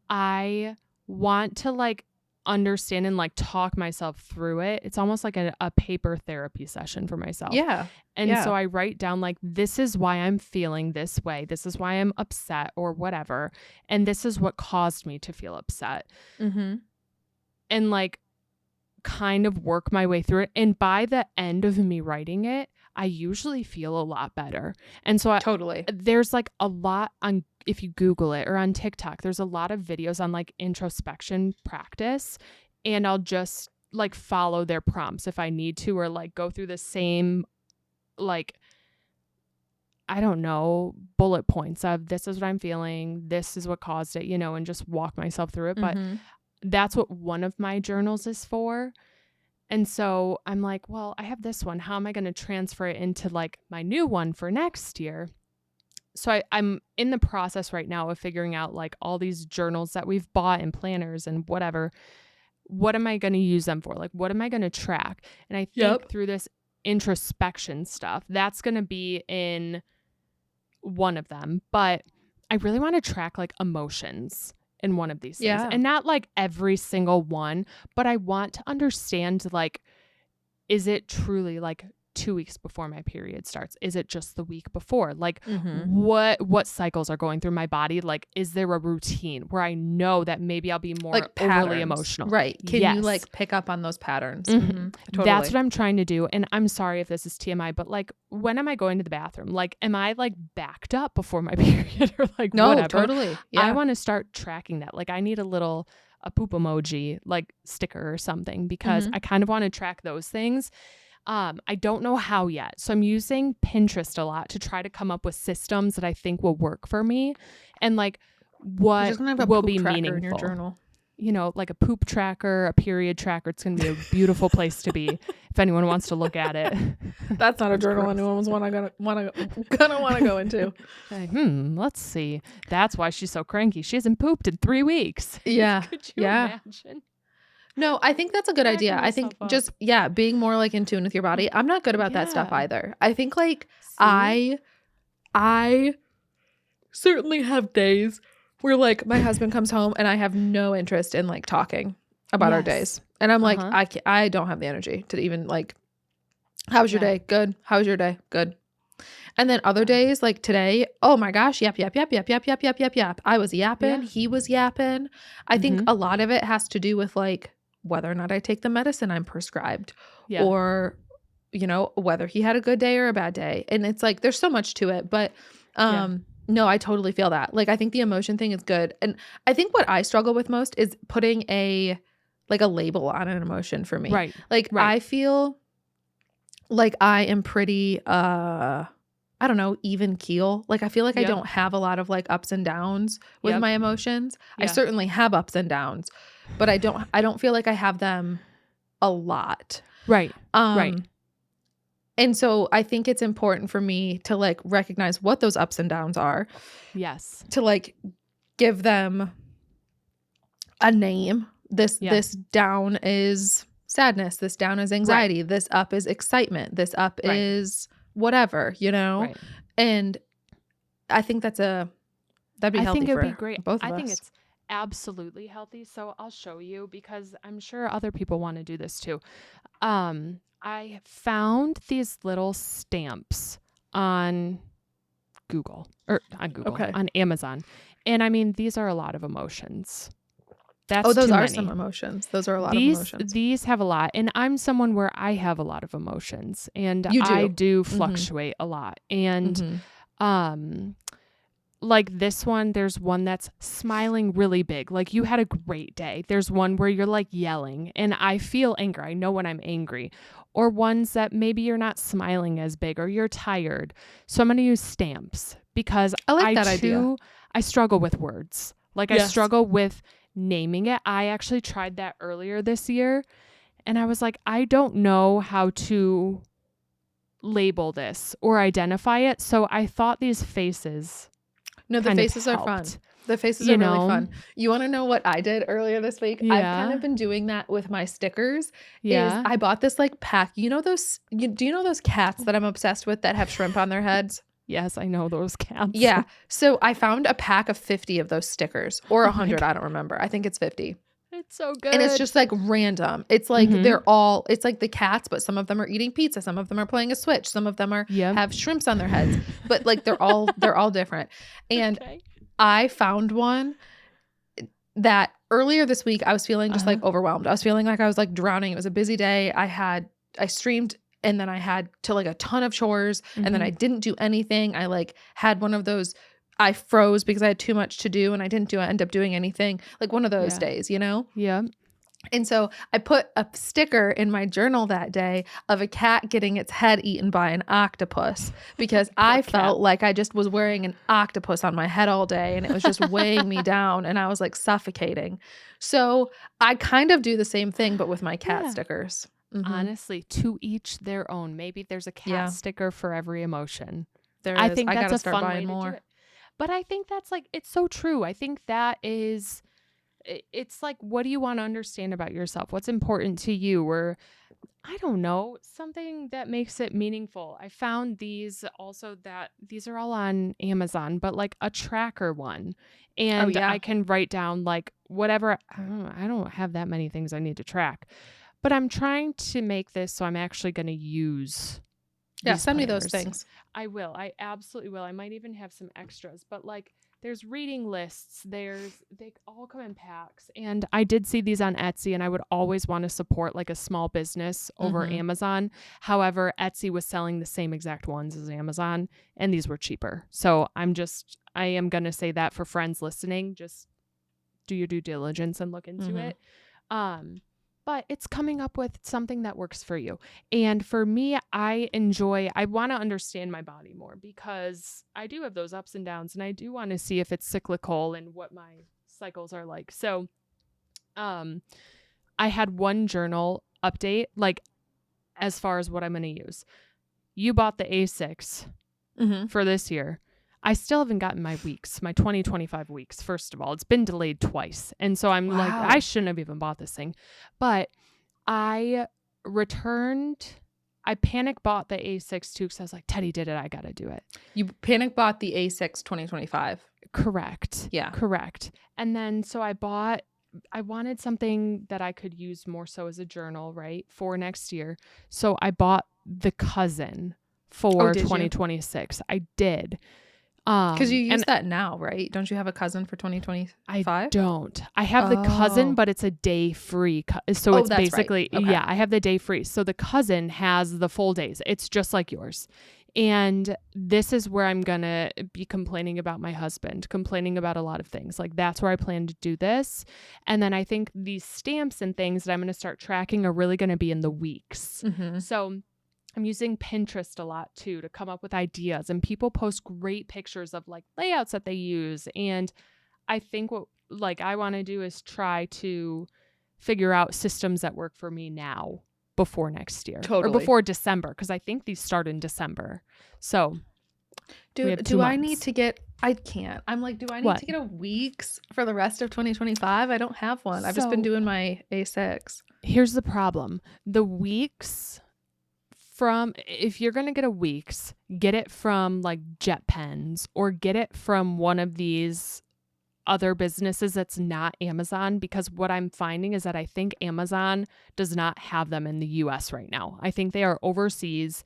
I want to like understand and like talk myself through it. It's almost like a paper therapy session for myself. Yeah. And so I write down like, this is why I'm feeling this way. This is why I'm upset or whatever. And this is what caused me to feel upset. And like kind of work my way through it. And by the end of me writing it, I usually feel a lot better. And so there's like a lot on, if you Google it or on TikTok, there's a lot of videos on like introspection practice. And I'll just like follow their prompts if I need to, or like go through the same, like, I don't know, bullet points of this is what I'm feeling. This is what caused it, you know, and just walk myself through it. But that's what one of my journals is for. And so I'm like, well, I have this one. How am I going to transfer it into like my new one for next year? So I'm in the process right now of figuring out like all these journals that we've bought and planners and whatever. What am I going to use them for? Like, what am I going to track? And I think through this introspection stuff, that's going to be in one of them. But I really want to track like emotions in one of these things, and not like every single one, but I want to understand, like, is it truly like 2 weeks before my period starts? Is it just the week before? Like what cycles are going through my body? Like, is there a routine where I know that maybe I'll be more like overly emotional? Right. Can you like pick up on those patterns? Totally. That's what I'm trying to do. And I'm sorry if this is TMI, but like, when am I going to the bathroom? Like, am I like backed up before my period or like whatever? Totally. Yeah. I want to start tracking that. Like, I need a poop emoji, like sticker or something, because I kind of want to track those things. I don't know how yet. So I'm using Pinterest a lot to try to come up with systems that I think will work for me, and like what will be meaningful in your journal. You know, like a poop tracker, a period tracker. It's going to be a beautiful place to be if anyone wants to look at it. That's not a journal anyone's gonna want to go into. Like, let's see. That's why she's so cranky. She hasn't pooped in 3 weeks. Yeah. Could you imagine? No, I think that's a good idea. I think just, being more like in tune with your body. I'm not good about that stuff either. I think like I certainly have days where like my husband comes home and I have no interest in like talking about our days. And I'm like, I don't have the energy to even like, how was your day? Good. How was your day? Good. And then other days like today, oh my gosh, yap. I was yapping. He was yapping. I think a lot of it has to do with like whether or not I take the medicine I'm prescribed, or, you know, whether he had a good day or a bad day. And it's like, there's so much to it, but, no, I totally feel that. Like, I think the emotion thing is good. And I think what I struggle with most is putting a label on an emotion for me. Right. Like, I feel like I am pretty, I don't know, even keel. Like, I feel like I don't have a lot of like ups and downs with my emotions. I certainly have ups and downs, but I don't feel like I have them a lot. Right. Right. And so I think it's important for me to like recognize what those ups and downs are. Yes. To like give them a name. This down is sadness. This down is anxiety. Right. This up is excitement. This up is whatever, you know? Right. And I think that'd be healthy. I think it'd be great. Both of us. I think it's absolutely healthy. So I'll show you, because I'm sure other people want to do this too. I found these little stamps on on Amazon. And I mean, these are a lot of emotions. Those are some emotions. Those are a lot of emotions. These have a lot. And I'm someone where I have a lot of emotions, and I do fluctuate a lot. And, like this one, there's one that's smiling really big. Like, you had a great day. There's one where you're like yelling, and I feel anger. I know when I'm angry. Or ones that maybe you're not smiling as big, or you're tired. So I'm going to use stamps, because I like that idea. I struggle with words. Like, I struggle with naming it. I actually tried that earlier this year, and I was like, I don't know how to label this or identify it. So I thought these faces. No, the faces are fun. The faces are really fun. You want to know what I did earlier this week? Yeah. I've kind of been doing that with my stickers. Yeah. I bought this like pack. Do you know those cats that I'm obsessed with that have shrimp on their heads? Yes, I know those cats. Yeah. So I found a pack of 50 of those stickers, or 100. I don't remember. I think it's 50. It's so good. And it's just like random. It's like it's like the cats, but some of them are eating pizza. Some of them are playing a Switch. Some of them have shrimps on their heads, but like they're all different. And I found one that earlier this week I was feeling just like overwhelmed. I was feeling like I was like drowning. It was a busy day. I streamed and then I had to like a ton of chores and then I didn't do anything. I like had one of those, I froze because I had too much to do and I didn't end up doing anything. Like one of those days, you know? Yeah. And so I put a sticker in my journal that day of a cat getting its head eaten by an octopus because I felt like I just was wearing an octopus on my head all day and it was just weighing me down and I was like suffocating. So I kind of do the same thing, but with my cat stickers. Honestly, to each their own. Maybe there's a cat sticker for every emotion. I think that's a fun way to do it. But I think that's like, it's so true. I think that is, it's like, what do you want to understand about yourself? What's important to you? Or I don't know, something that makes it meaningful. I found these also these are all on Amazon, but like a tracker one. And I can write down like whatever. I don't have that many things I need to track, but I'm trying to make this so I'm actually going to use. Yeah, send me those things. I will. I absolutely will. I might even have some extras, but like there's reading lists. They all come in packs. And I did see these on Etsy and I would always want to support like a small business over Amazon. However, Etsy was selling the same exact ones as Amazon and these were cheaper. So I am going to say that for friends listening, just do your due diligence and look into it. But it's coming up with something that works for you. And for me, I want to understand my body more because I do have those ups and downs and I do want to see if it's cyclical and what my cycles are like. So I had one journal update, like as far as what I'm going to use. You bought the A6 for this year. I still haven't gotten my 2025 weeks, first of all. It's been delayed twice. And so I'm like, I shouldn't have even bought this thing. But I panic bought the A6 too because I was like, Teddy did it. I got to do it. You panic bought the A6 2025. Correct. Yeah. Correct. And then so I wanted something that I could use more so as a journal, right, for next year. So I bought the Cousin for 2026. I did. Because you use that now, right? Don't you have a Cousin for 2025? I don't. I have the Cousin, but it's a day free. So it's basically, I have the day free. So the Cousin has the full days. It's just like yours. And this is where I'm going to be complaining about my husband, complaining about a lot of things. Like that's where I plan to do this. And then I think these stamps and things that I'm going to start tracking are really going to be in the weeks. So I'm using Pinterest a lot too to come up with ideas, and people post great pictures of like layouts that they use. And I think what like I want to do is try to figure out systems that work for me now before next year or before December. Cause I think these start in December. So do I need to get, I can't, I'm like, do I need to get a weeks for the rest of 2025? I don't have one. I've just been doing my A6. Here's the problem. The weeks if you're going to get a weeks, get it from like Jet Pens or get it from one of these other businesses that's not Amazon, because what I'm finding is that I think Amazon does not have them in the US right now. I think they are overseas,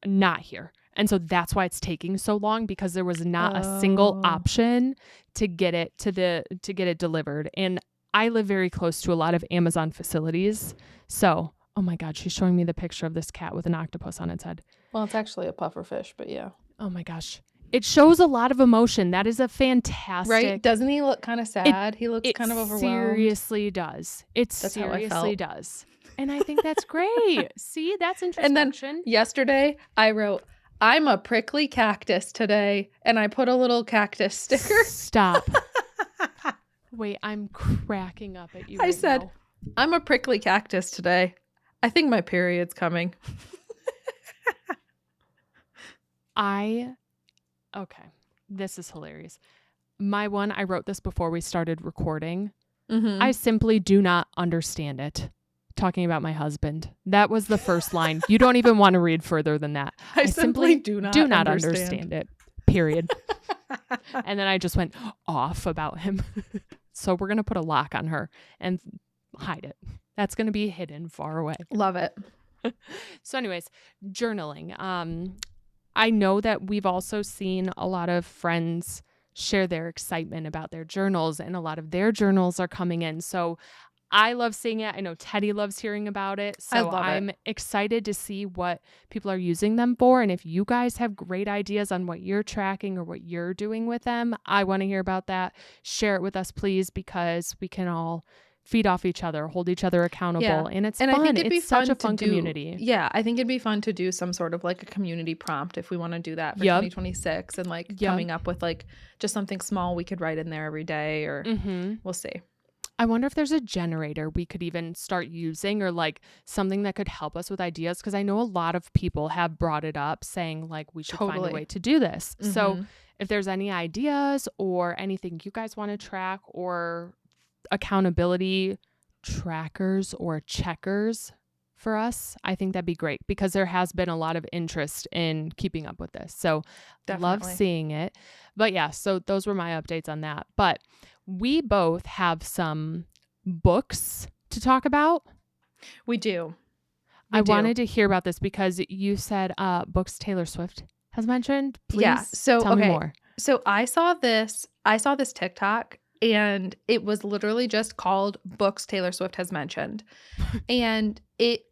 not here. And so that's why it's taking so long, because there was not a single option to get it to get it delivered. And I live very close to a lot of Amazon facilities. So oh my God, she's showing me the picture of this cat with an octopus on its head. Well, it's actually a puffer fish, but yeah. Oh my gosh. It shows a lot of emotion. That is a fantastic. Right? Doesn't he look kind of sad? He looks kind of overwhelmed. It seriously does. That's seriously does. And I think that's great. See, that's introspection. And then yesterday I wrote, I'm a prickly cactus today. And I put a little cactus sticker. Stop. Wait, I'm cracking up at you. I said, I'm a prickly cactus today. I think my period's coming. Okay. This is hilarious. My one, I wrote this before we started recording. Mm-hmm. I simply do not understand it. Talking about my husband. That was the first line. You don't even want to read further than that. I simply do not understand it. Period. And then I just went off about him. So we're going to put a lock on her and hide it. That's going to be hidden far away. Love it. So anyways, journaling. I know that we've also seen a lot of friends share their excitement about their journals, and a lot of their journals are coming in. So I love seeing it. I know Teddy loves hearing about it. So I'm excited to see what people are using them for. And if you guys have great ideas on what you're tracking or what you're doing with them, I want to hear about that. Share it with us, please, because we can all feed off each other, hold each other accountable. Yeah. And it's fun. I think it'd be such a fun community. Yeah. I think it'd be fun to do some sort of like a community prompt if we want to do that for 2026 and like coming up with like just something small we could write in there every day or we'll see. I wonder if there's a generator we could even start using or like something that could help us with ideas. Cause I know a lot of people have brought it up saying like we should find a way to do this. Mm-hmm. So if there's any ideas or anything you guys want to track or accountability trackers or checkers for us, I think that'd be great because there has been a lot of interest in keeping up with this. So love seeing it. But yeah, so those were my updates on that. But we both have some books to talk about. We do. I wanted to hear about this because you said books Taylor Swift has mentioned. Please tell me more. So I saw this TikTok and it was literally just called Books Taylor Swift Has Mentioned. And it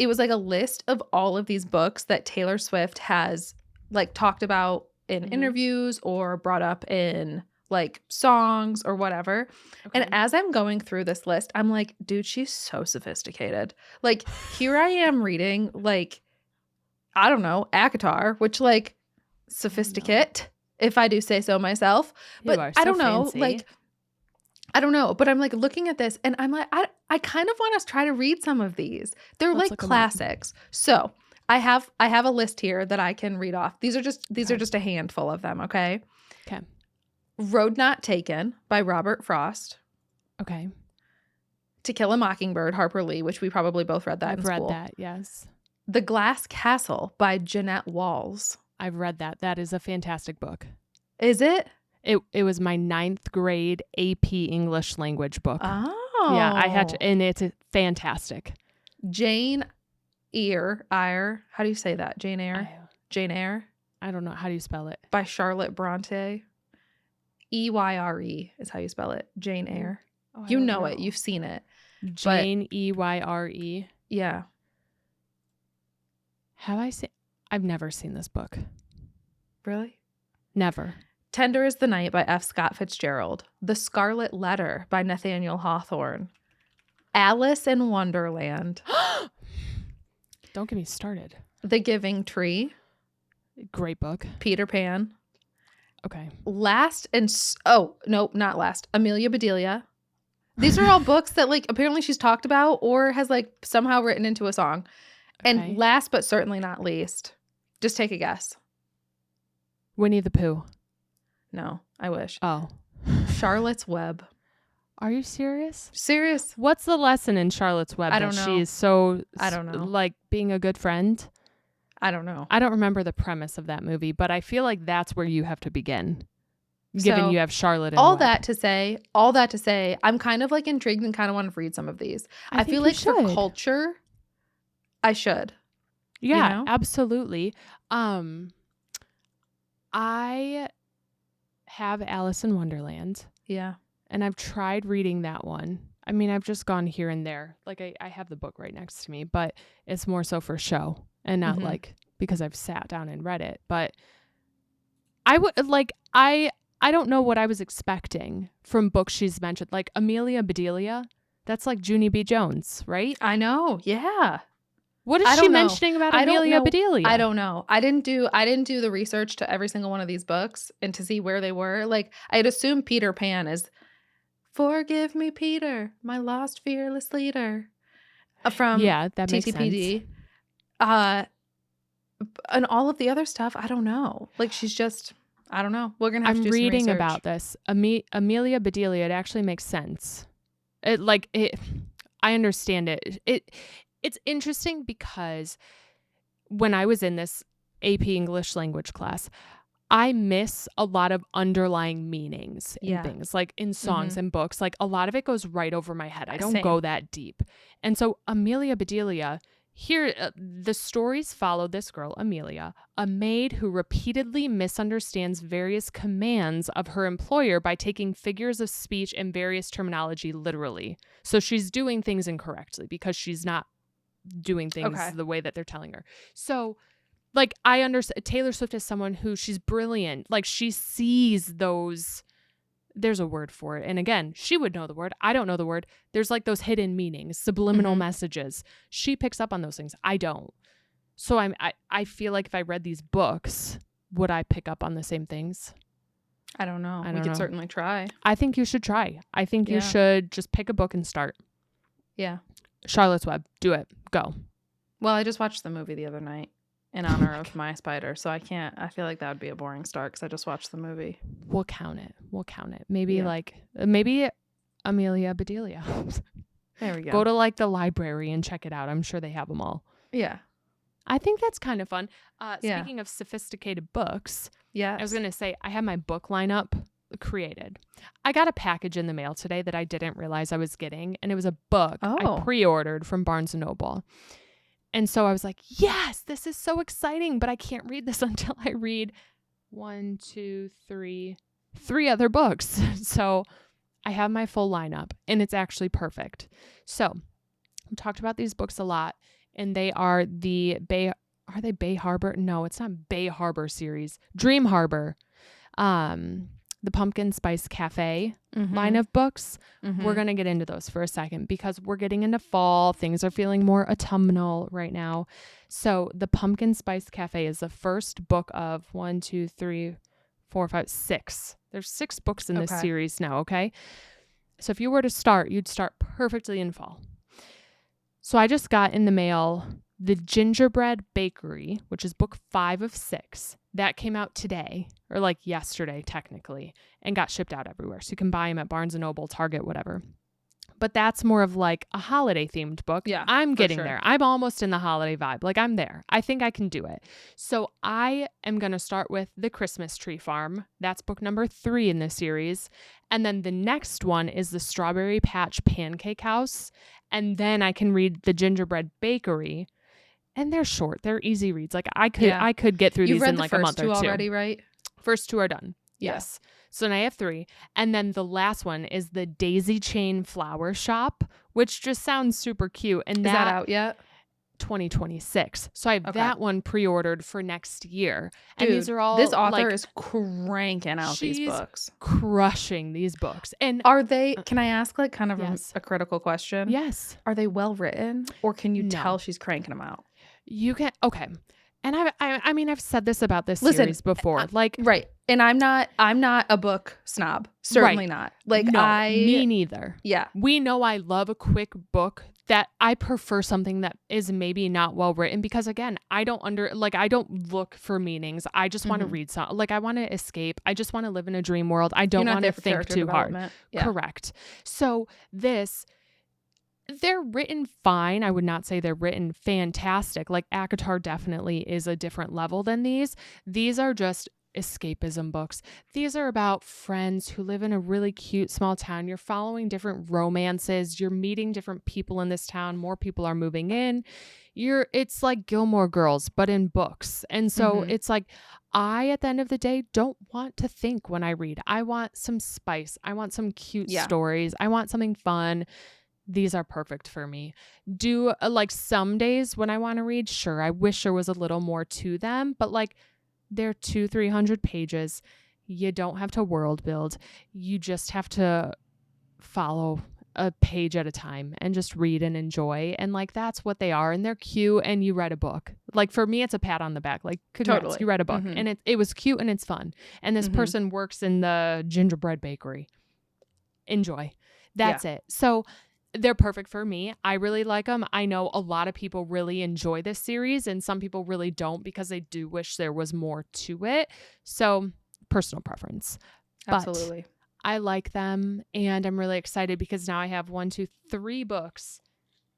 was like a list of all of these books that Taylor Swift has like talked about in interviews or brought up in like songs or whatever. Okay. And as I'm going through this list, I'm like, dude, she's so sophisticated. Like here I am reading like, I don't know, ACOTAR, which like sophisticate, if I do say so myself. But I don't know, fancy. Like, I don't know, but I'm like looking at this and I'm like, I kind of want to try to read some of these. They're like classics. So I have a list here that I can read off. These are just a handful of them. Okay. Okay. Road Not Taken by Robert Frost. Okay. To Kill a Mockingbird, Harper Lee, which we probably both read that in school. I've read that, yes. The Glass Castle by Jeanette Walls. I've read that. That is a fantastic book. Is it? It was my 9th grade AP English language book. Oh. Yeah, I had to, and it's fantastic. Jane Eyre. How do you say that? Jane Eyre? Jane Eyre? I don't know. How do you spell it? By Charlotte Bronte. Eyre is how you spell it. Jane Eyre. Oh, you know it. You've seen it. Jane Eyre. Yeah. I've never seen this book. Really? Never. Tender is the Night by F. Scott Fitzgerald. The Scarlet Letter by Nathaniel Hawthorne. Alice in Wonderland. Don't get me started. The Giving Tree. Great book. Peter Pan. Okay. Not last. Amelia Bedelia. These are all books that like apparently she's talked about or has like somehow written into a song. Okay. And last but certainly not least, just take a guess. Winnie the Pooh. No, I wish. Oh. Charlotte's Web. Are you serious? Serious. What's the lesson in Charlotte's Web? I don't know. She's so, I don't know. Like being a good friend? I don't know. I don't remember the premise of that movie, but I feel like that's where you have to begin. Given you have Charlotte and all that to say, I'm kind of like intrigued and kind of want to read some of these. I feel like for culture, I should. Yeah, you know? Absolutely. I have Alice in Wonderland. Yeah. And I've tried reading that one. I mean, I've just gone here and there. Like I have the book right next to me, but it's more so for show and not like because I've sat down and read it. But I would like, I don't know what I was expecting from books she's mentioned. Like Amelia Bedelia, that's like Junie B. Jones, right? I know. Yeah. What is she mentioning about Amelia Bedelia? I don't know. I didn't do the research to every single one of these books and to see where they were. Like I'd assume Peter Pan is Forgive Me, Peter, my lost fearless leader. From that makes TTPD. sense. And all of the other stuff, I don't know. Like she's just I don't know. We're gonna have to do some reading research about this. Amelia Bedelia. It actually makes sense. I understand it. It's interesting because when I was in this AP English language class, I miss a lot of underlying meanings in things, like in songs and books. Like a lot of it goes right over my head. I don't go that deep. And so Amelia Bedelia, here, the stories follow this girl, Amelia, a maid who repeatedly misunderstands various commands of her employer by taking figures of speech and various terminology literally. So she's doing things incorrectly because she's not doing things the way that they're telling her. So like, I understand Taylor Swift is someone who she's brilliant. Like, she sees those, there's a word for it. And again, she would know the word. I don't know the word. There's like those hidden meanings, subliminal messages. She picks up on those things. I don't. So I feel like if I read these books, would I pick up on the same things? I don't know. We could certainly try. I think you should try. I think you should just pick a book and start. Yeah. Charlotte's Web. Do it. Go. Well, I just watched the movie the other night in honor of my spider, so I feel like that would be a boring start because I just watched the movie. We'll count it. Maybe maybe Amelia Bedelia. There we go. Go to like the library and check it out. I'm sure they have them all. Yeah. I think that's kind of fun. Speaking of sophisticated books, I was going to say I have my book lineup created. I got a package in the mail today that I didn't realize I was getting, and it was a book I pre-ordered from Barnes & Noble. And so I was like, yes, this is so exciting, but I can't read this until I read 3 other books. So I have my full lineup, and it's actually perfect. So I've talked about these books a lot, and they are the Bay Harbor? No, it's not Bay Harbor series. Dream Harbor. The Pumpkin Spice Cafe line of books. We're going to get into those for a second because we're getting into fall. Things are feeling more autumnal right now. So the Pumpkin Spice Cafe is the first book of 6. There's 6 books in this series now, okay? So if you were to start, you'd start perfectly in fall. So I just got in the mail The Gingerbread Bakery, which is book 5 of 6. That came out today, or like yesterday technically, and got shipped out everywhere. So you can buy them at Barnes & Noble, Target, whatever. But that's more of like a holiday themed book. Yeah, I'm getting there. I'm almost in the holiday vibe. Like I'm there. I think I can do it. So I am going to start with The Christmas Tree Farm. That's book number 3 in this series. And then the next one is The Strawberry Patch Pancake House. And then I can read The Gingerbread Bakery. And they're short. They're easy reads. Like I could get through these in like a month or two. You've read the first 2 already, right? First 2 are done. Yes. So now I have 3. And then the last one is the Daisy Chain Flower Shop, which just sounds super cute. And is that out yet? 2026. So I have that one pre-ordered for next year. Dude, and these are all this author is cranking out these books. Crushing these books. And are they, can I ask like kind of a critical question? Yes. Are they well written or can you tell she's cranking them out? You can, okay. And I mean, I've said this about this series before. Right. And I'm not a book snob. Certainly not. Like me neither. Yeah. We know I love a quick book that I prefer something that is maybe not well written because again, I don't look for meanings. I just want to read something. Like I want to escape. I just want to live in a dream world. I don't want to think too hard. Yeah. Correct. So they're written fine. I would not say they're written fantastic. Like ACOTAR definitely is a different level than these. These are just escapism books. These are about friends who live in a really cute small town. You're following different romances. You're meeting different people in this town. More people are moving in. It's like Gilmore Girls, but in books. And so it's like, I, at the end of the day, don't want to think when I read. I want some spice. I want some cute stories. I want something fun. These are perfect for me. Do like some days when I want to read, sure, I wish there was a little more to them, but like they're 200-300 pages. You don't have to world build. You just have to follow a page at a time and just read and enjoy. And like, that's what they are. And they're cute and you read a book. Like for me, it's a pat on the back. Like, congrats, totally. You read a book and it was cute and it's fun. And this person works in the gingerbread bakery. Enjoy. That's it. So they're perfect for me. I really like them. I know a lot of people really enjoy this series and some people really don't because they do wish there was more to it. So personal preference. Absolutely. But I like them, and I'm really excited because now I have 3 books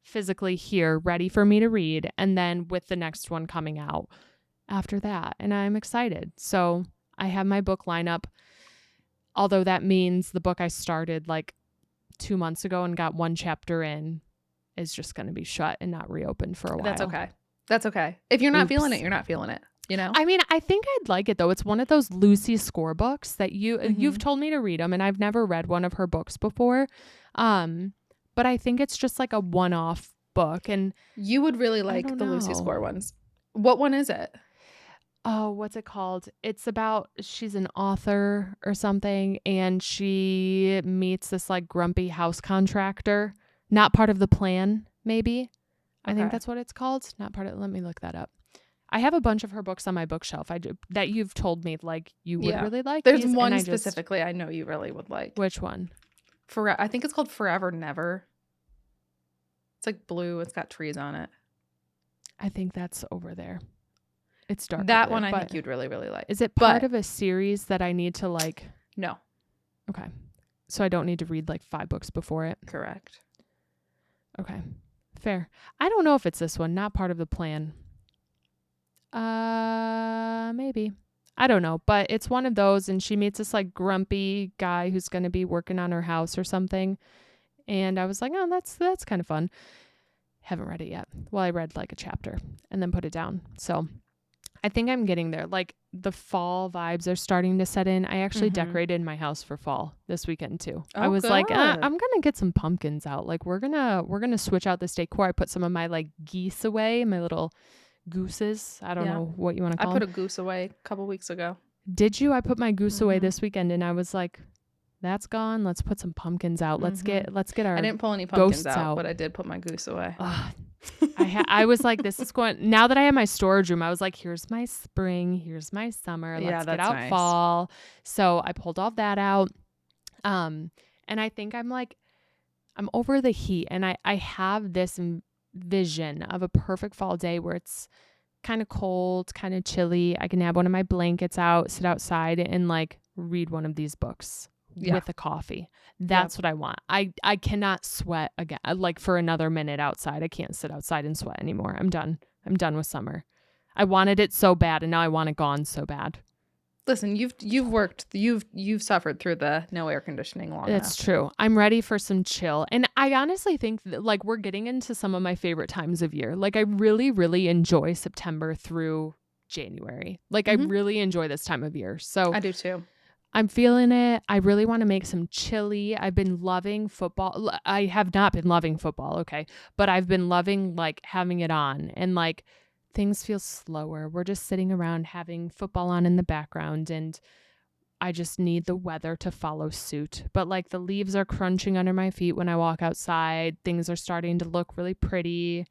physically here ready for me to read, and then with the next one coming out after that, and I'm excited. So I have my book lineup, although that means the book I started like 2 months ago and got 1 chapter in is just going to be shut and not reopened for a while. That's okay. If you're not feeling it, you're not feeling it. You know? I mean, I think I'd like it though. It's one of those Lucy Score books that you've told me to read them, and I've never read one of her books before. But I think it's just like a one-off book, and you would really like the Lucy Score ones. What one is it? Oh, what's it called? It's about, she's an author or something, and she meets this like grumpy house contractor, not part of the plan, maybe. Okay. I think that's what it's called. Not part of, let me look that up. I have a bunch of her books on my bookshelf that you've told me like you would really like. There's one specifically I know you really would like. Which one? I think it's called Forever Never. It's like blue. It's got trees on it. I think that's over there. It's dark. That one I think you'd really, really like. Is it part of a series that I need to like? No. Okay. So I don't need to read like 5 books before it? Correct. Okay. Fair. I don't know if it's this one. Not part of the plan. Maybe. I don't know, but it's one of those, and she meets this like grumpy guy who's going to be working on her house or something. And I was like, oh, that's kind of fun. Haven't read it yet. Well, I read like a chapter and then put it down. So I think I'm getting there. Like the fall vibes are starting to set in. I actually decorated my house for fall this weekend too. Oh, I was like, I'm going to get some pumpkins out. Like we're going to switch out this decor. I put some of my like geese away, my little gooses. I don't know what you want to call them. I put a goose away a couple weeks ago. Did you? I put my goose away this weekend, and I was like, that's gone. Let's put some pumpkins out. Let's get our I didn't pull any pumpkins out, but I did put my goose away. I was like, this is going, now that I have my storage room, I was like, here's my spring, here's my summer. Let's get out nice. Fall. So I pulled all that out. And I think I'm over the heat, and I have this vision of a perfect fall day where it's kind of cold, kind of chilly. I can have one of my blankets out, sit outside, and like read one of these books with a coffee. That's what I want. I cannot sweat again. Like for another minute outside. I can't sit outside and sweat anymore. I'm done with summer. I wanted it so bad, and now I want it gone so bad. Listen, you've suffered through the no air conditioning long enough. That's true. I'm ready for some chill. And I honestly think that like we're getting into some of my favorite times of year. Like I really, really enjoy September through January. Like I really enjoy this time of year. So I do too. I'm feeling it. I really want to make some chili. I've been loving football. I have not been loving football, okay, but I've been loving like having it on, and like things feel slower. We're just sitting around having football on in the background, and I just need the weather to follow suit. But like the leaves are crunching under my feet when I walk outside. Things are starting to look really pretty.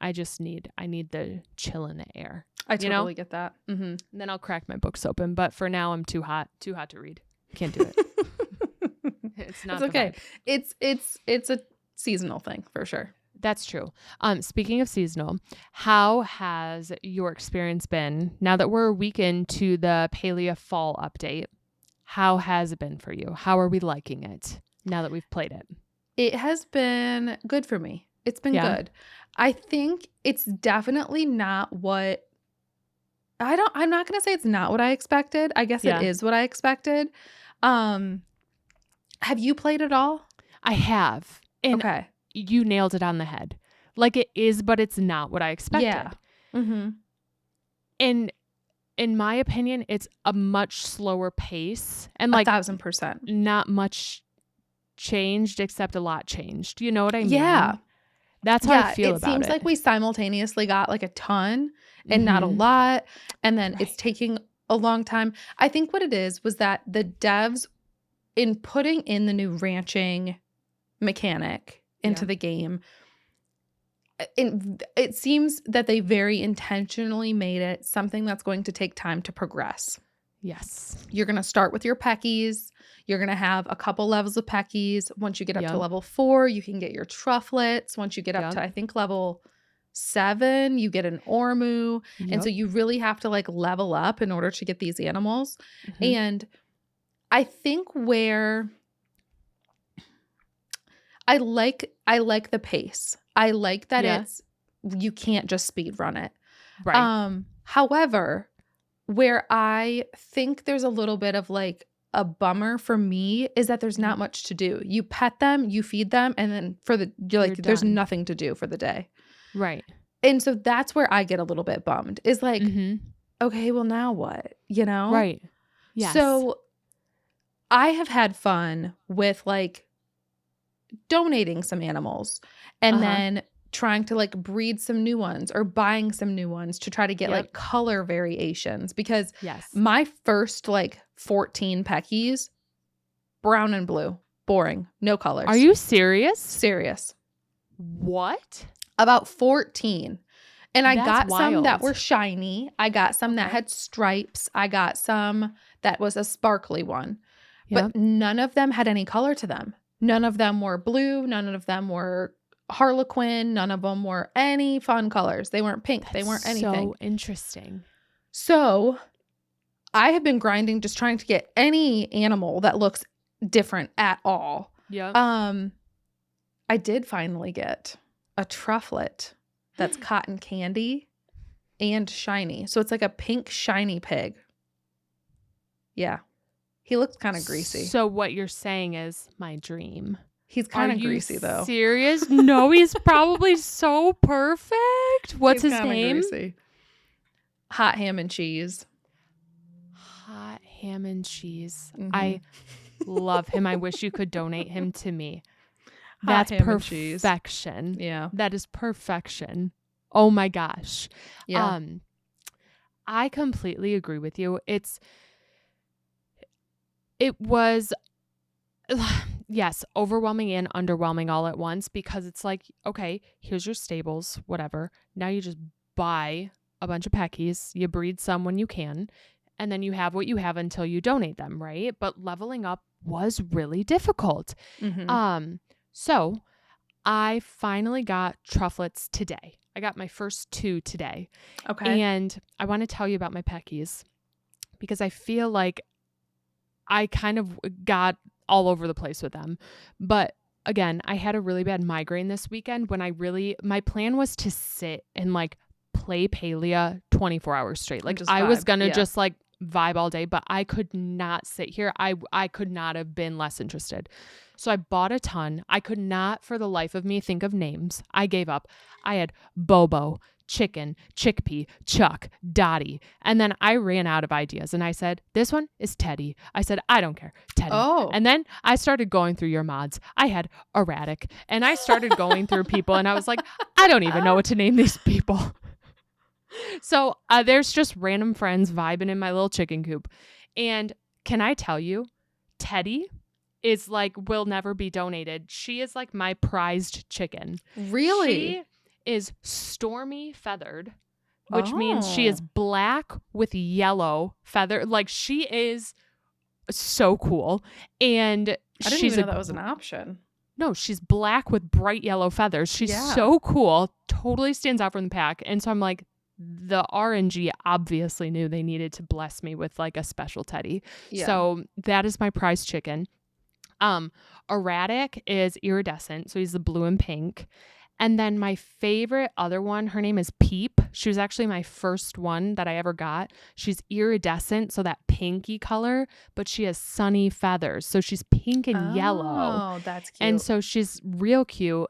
I need the chill in the air. I totally get that. Mm-hmm. And then I'll crack my books open. But for now, I'm too hot to read. Can't do it. It's not. It's okay. It's a seasonal thing for sure. That's true. Speaking of seasonal, how has your experience been now that we're a week into the Palia fall update? How has it been for you? How are we liking it now that we've played it? It has been good for me. It's been good. I think it's definitely not what I'm not going to say it's not what I expected. I guess it is what I expected. Have you played it all? I have. And okay. You nailed it on the head. Like it is, but it's not what I expected. Yeah. Mm-hmm. And in my opinion, it's a much slower pace, and like 1,000%. Not much changed, except a lot changed. You know what I mean? Yeah. That's how I feel about it. It seems like we simultaneously got like a ton and not a lot. And then it's taking a long time. I think what it is was that the devs, in putting in the new ranching mechanic into the game, it seems that they very intentionally made it something that's going to take time to progress. Yes. You're going to start with your peckies. You're going to have a couple levels of peckies. Once you get up to level 4, you can get your trufflets. Once you get up to, I think, level 7, you get an ormu. Yep. And so you really have to like level up in order to get these animals. Mm-hmm. And I think where I like the pace. I like that you can't just speed run it. Right. However, where I think there's a little bit of like a bummer for me is that there's not much to do. You pet them, you feed them, and then there's nothing to do for the day. Right. And so that's where I get a little bit bummed. Is like, okay, well now what? You know? Right. Yes. So I have had fun with like donating some animals and then trying to like breed some new ones or buying some new ones to try to get like color variations, because my first like 14 Peckies, brown and blue, boring, no colors. Are you serious? Serious. What? About 14. And I got wild. some that were shiny. I got some that had stripes. I got some that was a sparkly one. But none of them had any color to them. None of them were blue. None of them were Harlequin. None of them were any fun colors. They weren't pink. They weren't anything. So interesting. So I have been grinding, just trying to get any animal that looks different at all. Yeah. I did finally get a trufflet that's cotton candy and shiny. So it's like a pink shiny pig. Yeah. He looks kind of greasy. So what you're saying is my dream. He's kind of greasy though. Serious? No, he's probably so perfect. What's his name? Greasy. Hot ham and cheese. Hot ham and cheese. I love him. I wish you could donate him to me. That's perfection. Yeah. That is perfection. Oh my gosh. Yeah. I completely agree with you. It was, yes, overwhelming and underwhelming all at once, because it's like, okay, here's your stables, whatever. Now you just buy a bunch of Peckies, you breed some when you can, and then you have what you have until you donate them, right? But leveling up was really difficult. So I finally got trufflets today. I got my first 2 today. Okay. And I want to tell you about my Peckies, because I feel like I kind of got all over the place with them. But again, I had a really bad migraine this weekend when my plan was to sit and like play Palia 24 hours straight. Like I was going to just like vibe all day, but I could not sit here. I could not have been less interested. So I bought a ton. I could not for the life of me think of names. I gave up. I had Bobo, Chicken, Chickpea, Chuck, Dottie. And then I ran out of ideas and I said, this one is Teddy. I said, I don't care. Teddy. Oh. And then I started going through your mods. I had Erratic, and I started going through people and I was like, I don't even know what to name these people. So there's just random friends vibing in my little chicken coop. And can I tell you, Teddy is like, will never be donated. She is like my prized chicken. Really? She is stormy feathered, which means she is black with yellow feather. Like, she is so cool. And I didn't even know that was an option. No, she's black with bright yellow feathers. She's so cool. Totally stands out from the pack. And so I'm like, the RNG obviously knew they needed to bless me with like a special Teddy. Yeah. So that is my prize chicken. Erratic is iridescent, so he's the blue and pink. And then my favorite other one, her name is Peep. She was actually my first one that I ever got. She's iridescent, so that pinky color, but she has sunny feathers. So she's pink and yellow. Oh, that's cute. And so she's real cute.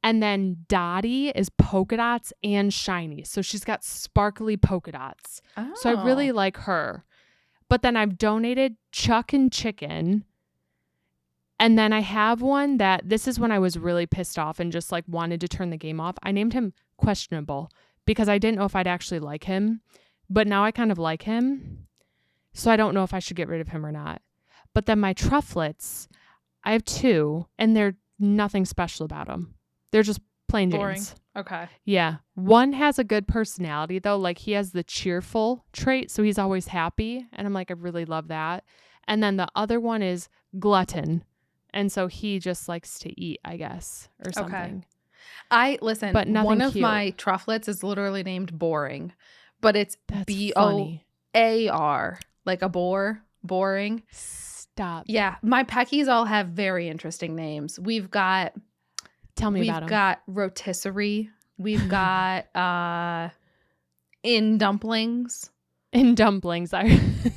And then Dottie is polka dots and shiny. So she's got sparkly polka dots. Oh. So I really like her. But then I've donated Chuck and Chicken. And then I have one that, this is when I was really pissed off and just like wanted to turn the game off. I named him Questionable because I didn't know if I'd actually like him. But now I kind of like him. So I don't know if I should get rid of him or not. But then my trufflets, I have 2 and they're nothing special about them. They're just plain Janes. Okay. Yeah. One has a good personality though. Like he has the cheerful trait. So he's always happy. And I'm like, I really love that. And then the other one is glutton. And so he just likes to eat, I guess, or something. Okay. Listen, but nothing one of cute. my trufflets is literally named Boring, but it's That's BOAR, like a boar, boring. Stop. Yeah, my Peckies all have very interesting names. Tell me about them. We've got rotisserie. We've got in dumplings. In dumplings.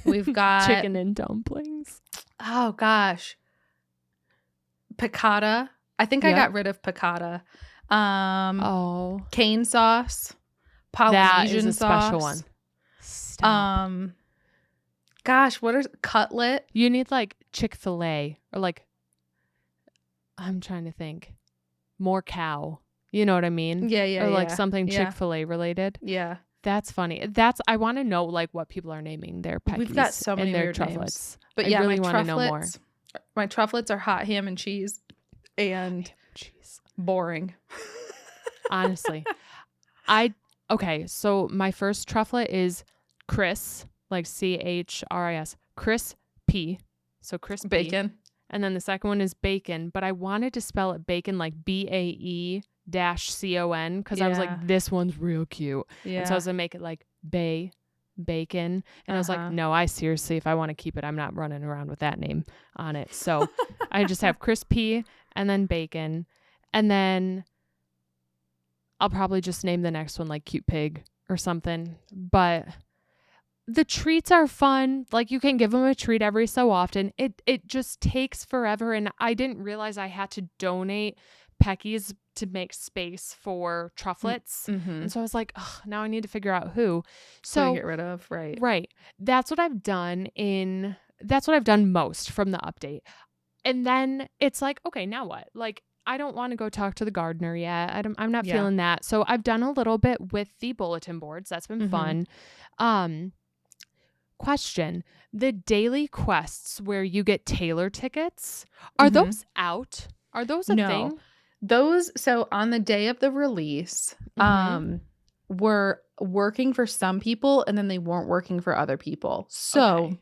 We've got chicken in dumplings. Oh gosh. Piccata. I think I got rid of piccata. Cane sauce. Polynesian that is a sauce. special one. Stop. Gosh, what is cutlet? You need like Chick-fil-A or like, I'm trying to think, more cow. You know what I mean? Yeah. Or like something Chick-fil-A related. Yeah. That's funny. I want to know like what people are naming their Peckies. We've got so many and their weird trufflets. Names. But yeah, I really want to know more. My trufflets are hot ham and cheese and boring. Honestly. Okay, so my first trufflet is Chris, like CHRIS, Chris P. So Chris Bacon. P. And then the second one is bacon, but I wanted to spell it bacon like BAE-CON because I was like, this one's real cute. Yeah. And so I was going to make it like bacon. And I was like, no, if I want to keep it, I'm not running around with that name on it. So I just have Chris P and then bacon. And then I'll probably just name the next one like Cute Pig or something. But the treats are fun. Like you can give them a treat every so often. It just takes forever. And I didn't realize I had to donate Peckies to make space for trufflets. Mm-hmm. And so I was like, now I need to figure out who. So get rid of, right. Right. That's what I've done most from the update. And then it's like, okay, now what? Like, I don't want to go talk to the gardener yet. I'm not feeling that. So I've done a little bit with the bulletin boards. That's been fun. Question. The daily quests where you get Taylor tickets, are those out? Are those a thing? Those, so on the day of the release, were working for some people and then they weren't working for other people. So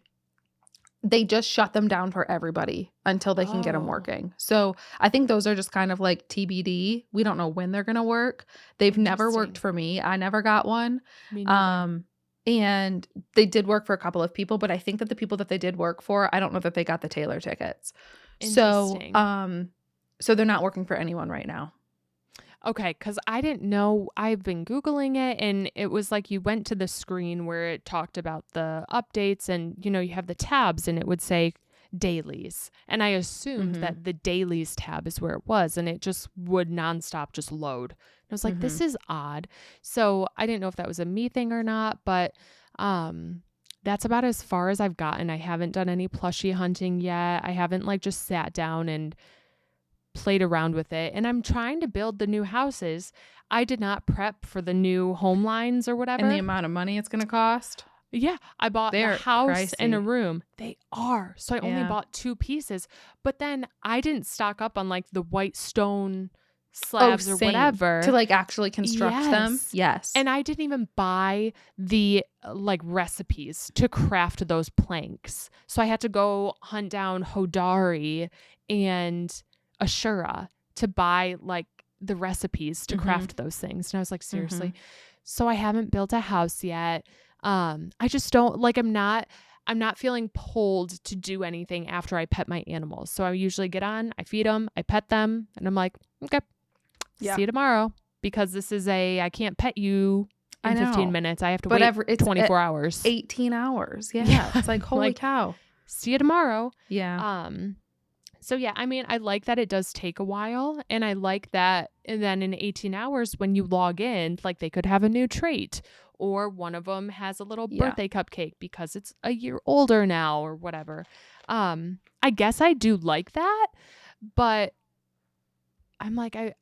they just shut them down for everybody until they can get them working. So I think those are just kind of like TBD. We don't know when they're going to work. They've never worked for me. I never got one. Me neither. And they did work for a couple of people, but I think that the people that they did work for, I don't know that they got the Taylor tickets. So, so they're not working for anyone right now. Okay, because I didn't know. I've been Googling it, and it was like you went to the screen where it talked about the updates, and, you know, you have the tabs, and it would say dailies. And I assumed that the dailies tab is where it was, and it just would nonstop just load. And I was like, this is odd. So I didn't know if that was a me thing or not, but that's about as far as I've gotten. I haven't done any plushie hunting yet. I haven't like just sat down and played around with it, and I'm trying to build the new houses. I did not prep for the new home lines or whatever. And the amount of money it's going to cost. Yeah, I bought a house and a room. They are. So I only bought 2 pieces, but then I didn't stock up on like the white stone slabs or whatever to like actually construct them. Yes. And I didn't even buy the like recipes to craft those planks. So I had to go hunt down Hodari and Ashura to buy like the recipes to craft those things. And I was like, seriously? So I haven't built a house yet. I just don't like, I'm not feeling pulled to do anything after I pet my animals. So I usually get on, I feed them, I pet them, and I'm like, okay, see you tomorrow, because this is I can't pet you in 15 minutes. I have to wait 24 hours. 18 hours. Yeah. It's like, holy cow. See you tomorrow. Yeah. So yeah, I mean, I like that it does take a while, and I like that, and then in 18 hours when you log in, like they could have a new trait, or one of them has a little birthday cupcake because it's a year older now or whatever. I guess I do like that, but I'm like, I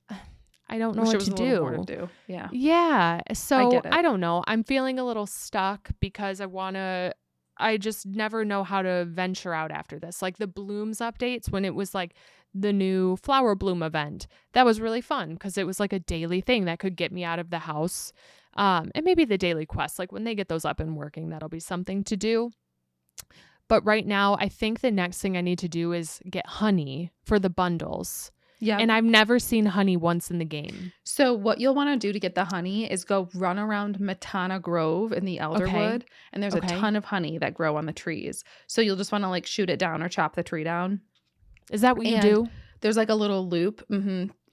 don't know what to do. Yeah. Yeah. So I don't know. I'm feeling a little stuck because I just never know how to venture out after this. Like the blooms updates, when it was like the new flower bloom event, that was really fun because it was like a daily thing that could get me out of the house. And maybe the daily quests, like when they get those up and working, that'll be something to do. But right now, I think the next thing I need to do is get honey for the bundles. Yeah. And I've never seen honey once in the game. So what you'll want to do to get the honey is go run around Matana Grove in the Elderwood, and there's a ton of honey that grow on the trees. So you'll just want to like shoot it down or chop the tree down. Is that what you do? There's like a little loop.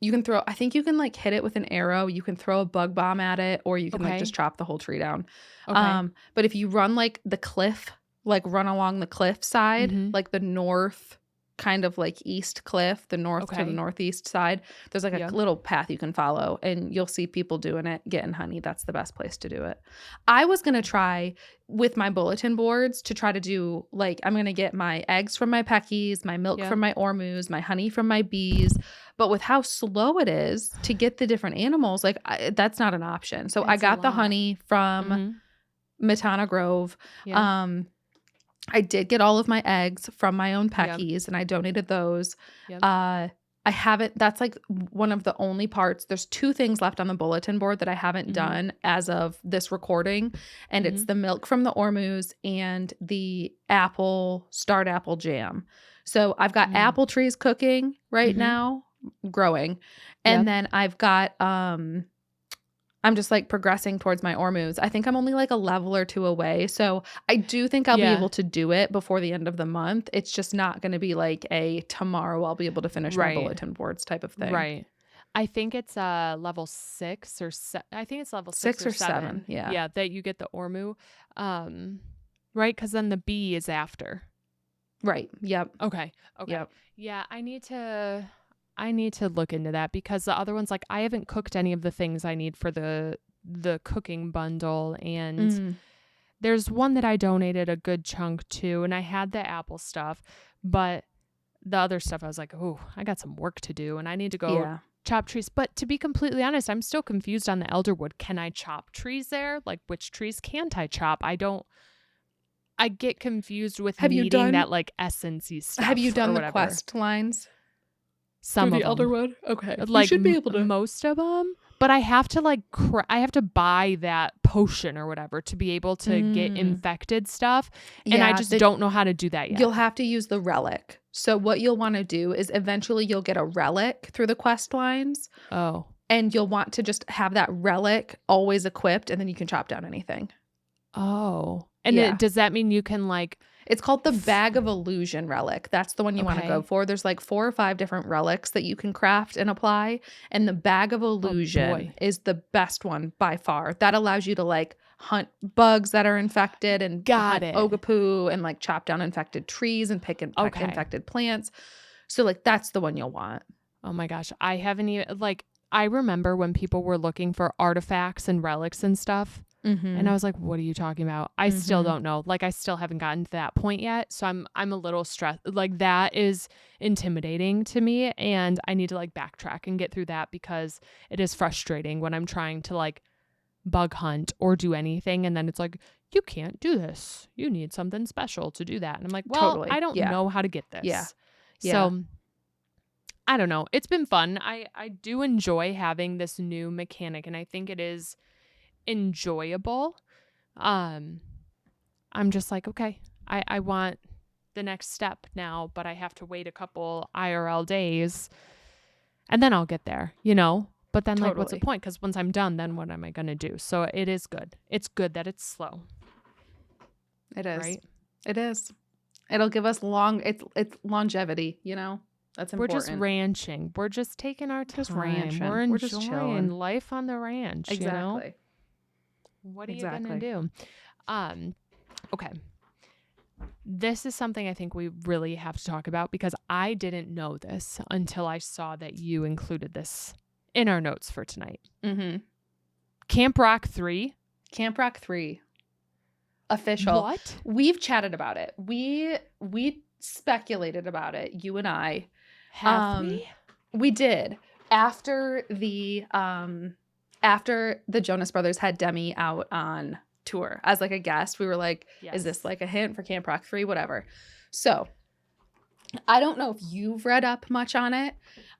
You can throw, I think you can like hit it with an arrow. You can throw a bug bomb at it, or you can like just chop the whole tree down. But if you run like the cliff, like run along the cliff side, like the north kind of like east cliff, the north to the northeast side, there's like a little path you can follow, and you'll see people doing it, getting honey. That's the best place to do it. I was going to try with my bulletin boards to try to do like, I'm going to get my eggs from my peckies, my milk from my ormus, my honey from my bees. But with how slow it is to get the different animals, like that's not an option. So I got the honey from Matana Grove. I did get all of my eggs from my own peckies, and I donated those. I haven't, that's like one of the only parts. There's 2 things left on the bulletin board that I haven't done as of this recording. And it's the milk from the ormus and the starred apple jam. So I've got apple trees cooking right now, growing. And then I've got, I'm just like progressing towards my ormus. I think I'm only like a level or 2 away. So I do think I'll be able to do it before the end of the month. It's just not going to be like a tomorrow I'll be able to finish my bulletin boards type of thing. Right. I think it's level 6 or I think it's level 6 or 7. Yeah. Yeah, that you get the ormu. Right, because then the bee is after. Right. Yep. Okay. Yep. Yeah, I need to look into that, because the other ones, like I haven't cooked any of the things I need for the cooking bundle, and there's one that I donated a good chunk to, and I had the apple stuff, but the other stuff I was like, oh, I got some work to do, and I need to go chop trees. But to be completely honest, I'm still confused on the Elderwood. Can I chop trees there? Like, which trees can't I chop? I get confused with needing that like essence-y stuff. Have you done the quest lines? Some of the Elderwood? Okay. Like you should be able to. Most of them. But I have to like, I have to buy that potion or whatever to be able to get infected stuff. And I just don't know how to do that yet. You'll have to use the relic. So what you'll want to do is eventually you'll get a relic through the quest lines. Oh. And you'll want to just have that relic always equipped, and then you can chop down anything. Oh. And does that mean you can like... It's called the Bag of Illusion relic. That's the one you want to go for. There's like 4 or 5 different relics that you can craft and apply. And the Bag of Illusion is the best one by far. That allows you to like hunt bugs that are infected and Ogapoo and like chop down infected trees and pick infected plants. So like that's the one you'll want. Oh my gosh. I haven't even like, I remember when people were looking for artifacts and relics and stuff. And I was like, what are you talking about? I still don't know. Like, I still haven't gotten to that point yet. So I'm a little stressed. Like, that is intimidating to me. And I need to like backtrack and get through that, because it is frustrating when I'm trying to like bug hunt or do anything. And then it's like, you can't do this. You need something special to do that. And I'm like, well, I don't know how to get this. Yeah. So I don't know. It's been fun. I do enjoy having this new mechanic, and I think it is enjoyable. I'm just like, okay, I want the next step now, but I have to wait a couple IRL days and then I'll get there, you know? But then like, what's the point? Because once I'm done, then what am I going to do? So it is good. It's good that it's slow. It is. Right? It is. It'll give us it's longevity, you know? That's important. We're just ranching. We're just taking our time. Just ranching. We're enjoying just chilling. life on the ranch. Exactly. You know? What are you going to do? Okay. This is something I think we really have to talk about, because I didn't know this until I saw that you included this in our notes for tonight. Camp Rock 3. Camp Rock 3. Official. What? We've chatted about it. We speculated about it, you and I. Have we? We did. After the Jonas Brothers had Demi out on tour as like a guest, we were like, is this like a hint for Camp Rock 3? Whatever. So I don't know if you've read up much on it.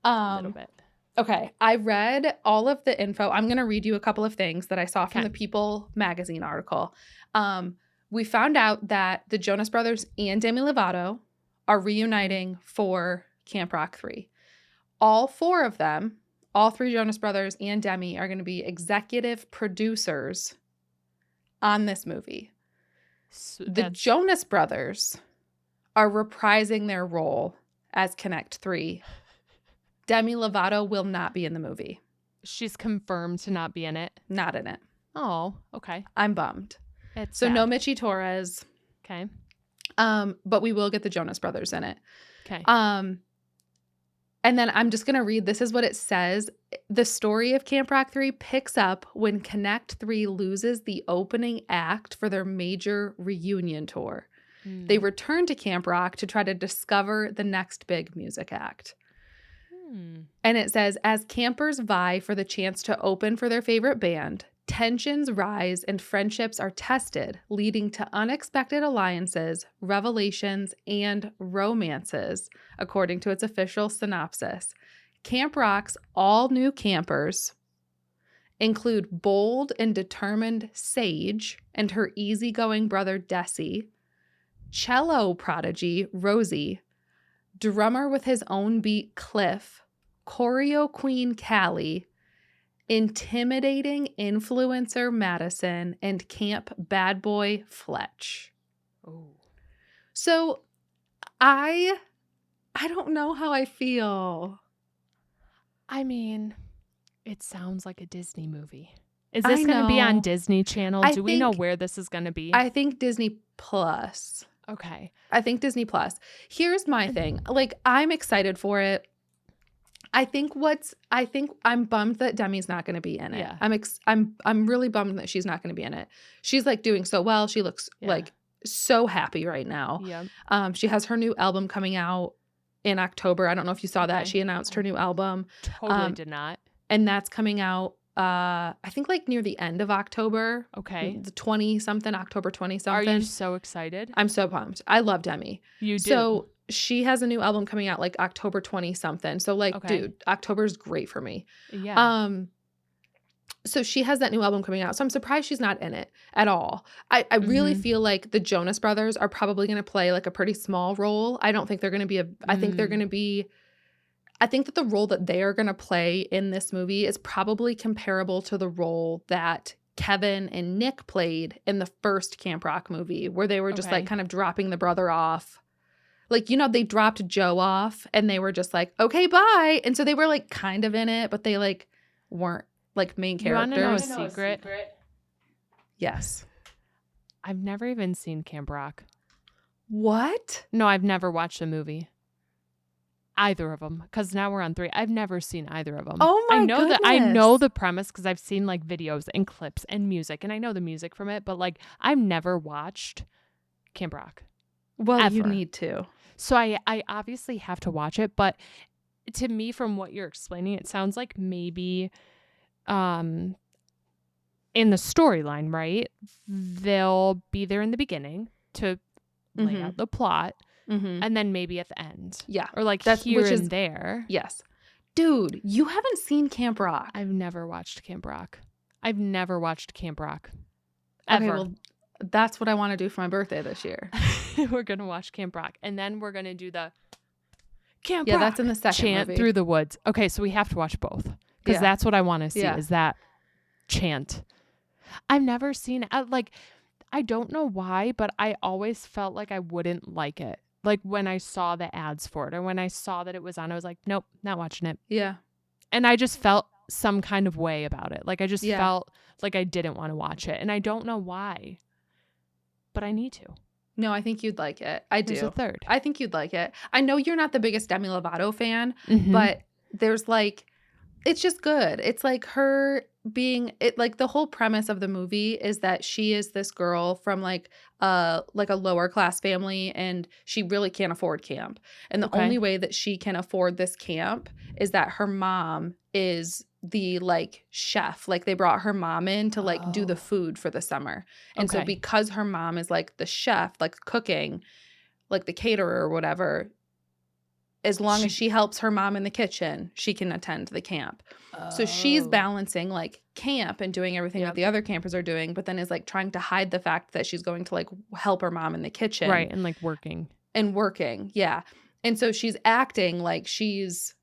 A little bit. Okay. I read all of the info. I'm going to read you a couple of things that I saw from the People magazine article. We found out that the Jonas Brothers and Demi Lovato are reuniting for Camp Rock 3. all four of them, all three Jonas Brothers and Demi, are going to be executive producers on this movie. So the Jonas Brothers are reprising their role as Connect 3. Demi Lovato will not be in the movie. She's confirmed to not be in it? Not in it. Oh, okay. I'm bummed. It's so sad. No Mitchie Torres. Okay. But we will get the Jonas Brothers in it. Okay. And then I'm just going to read, this is what it says. The story of Camp Rock 3 picks up when Connect 3 loses the opening act for their major reunion tour. They return to Camp Rock to try to discover the next big music act. And it says, as campers vie for the chance to open for their favorite band, tensions rise and friendships are tested, leading to unexpected alliances, revelations, and romances, according to its official synopsis. Camp Rock's all-new campers include bold and determined Sage and her easygoing brother Desi, cello prodigy Rosie, drummer with his own beat Cliff, choreo queen Callie, intimidating influencer Madison, and camp bad boy Fletch. Oh. So I don't know how I feel. I mean, it sounds like a Disney movie. Is this going to be on Disney Channel? Do we know where this is going to be? I think Disney Plus. Okay. I think Disney Plus. Here's my thing. Like, I'm excited for it. I think I'm bummed that Demi's not going to be in it. Yeah. I'm really bummed that she's not going to be in it. She's like doing so well. She looks like so happy right now. Yeah. She has her new album coming out in October. I don't know if you saw that. She announced her new album. Totally did not. And that's coming out I think like near the end of October. Okay. The 20-something, October 20-something. Are you so excited? I'm so pumped. I love Demi. You do. So she has a new album coming out like October 20-something. So like, dude, October's great for me. Yeah. So she has that new album coming out. So I'm surprised she's not in it at all. I really feel like the Jonas Brothers are probably going to play like a pretty small role. I don't think they're going to be I think they're going to be, I think that the role that they are going to play in this movie is probably comparable to the role that Kevin and Nick played in the first Camp Rock movie, where they were just like kind of dropping the brother off. Like, you know, they dropped Joe off and they were just like, okay, bye. And so they were like kind of in it, but they like weren't like main characters. You want to know a secret? Yes. I've never even seen Camp Rock. What? No, I've never watched a movie. Either of them, because now we're on 3. I've never seen either of them. Oh my goodness. I know the premise because I've seen like videos and clips and music, and I know the music from it, but like I've never watched Camp Rock. Well, ever. You need to. So I obviously have to watch it, but to me, from what you're explaining, it sounds like maybe in the storyline, right? They'll be there in the beginning to lay out the plot. And then maybe at the end. Yeah. Or like here and there. Yes. Dude, you haven't seen Camp Rock. I've never watched Camp Rock. Ever. Okay, well, that's what I want to do for my birthday this year. We're going to watch Camp Rock. And then we're going to do the Camp Rock. Yeah, that's in the second chant movie. Through the Woods. Okay, so we have to watch both. Because that's what I want to see is that chant. I've never seen it. Like, I don't know why, but I always felt like I wouldn't like it. Like when I saw the ads for it or when I saw that it was on, I was like, nope, not watching it. Yeah. And I just felt some kind of way about it. Like I just felt like I didn't want to watch it. And I don't know why, but I need to. No, I think you'd like it. I do. There's a third. I think you'd like it. I know you're not the biggest Demi Lovato fan, but there's like, it's just good. It's like her being it, like the whole premise of the movie is that she is this girl from like a lower class family and she really can't afford camp. And the only way that she can afford this camp is that her mom is the like chef. Like they brought her mom in to like do the food for the summer. And so because her mom is like the chef, like cooking, like the caterer or whatever, as long as she helps her mom in the kitchen, she can attend the camp. So she's balancing like camp and doing everything that the other campers are doing, but then is like trying to hide the fact that she's going to like help her mom in the kitchen. Right. And like working. Yeah. And so she's acting like she's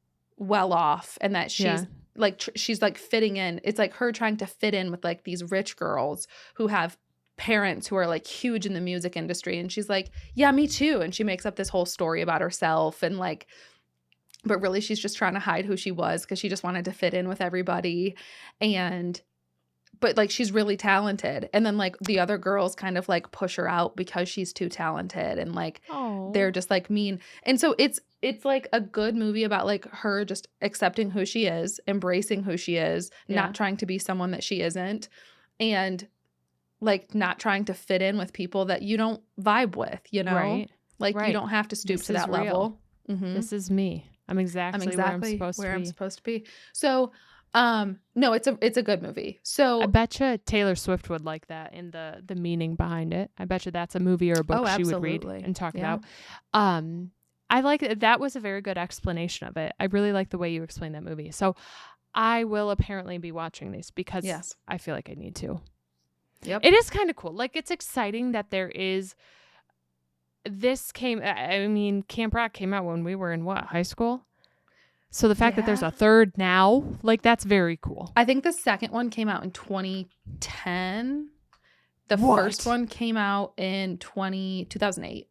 well off and that she's like she's like fitting in. It's like her trying to fit in with like these rich girls who have parents who are like huge in the music industry, and she's like, yeah, me too, and she makes up this whole story about herself, and like, but really she's just trying to hide who she was because she just wanted to fit in with everybody. And but like she's really talented, and then like the other girls kind of like push her out because she's too talented, and like they're just like mean. And so it's like a good movie about like her just accepting who she is, embracing who she is, not trying to be someone that she isn't, and like not trying to fit in with people that you don't vibe with, you know? Like you don't have to stoop to that level. Mm-hmm. This is me. I'm exactly where I'm supposed to be. So no, it's a good movie. So I betcha Taylor Swift would like that in the meaning behind it. I betcha that's a movie or a book she would read and talk about. I like it. That was a very good explanation of it. I really like the way you explained that movie. So I will apparently be watching this because I feel like I need to. Yep. It is kind of cool. Like, it's exciting that there is Camp Rock came out when we were in high school? So the fact that there's a third now, like, that's very cool. I think the second one came out in 2010. The first one came out in 2008.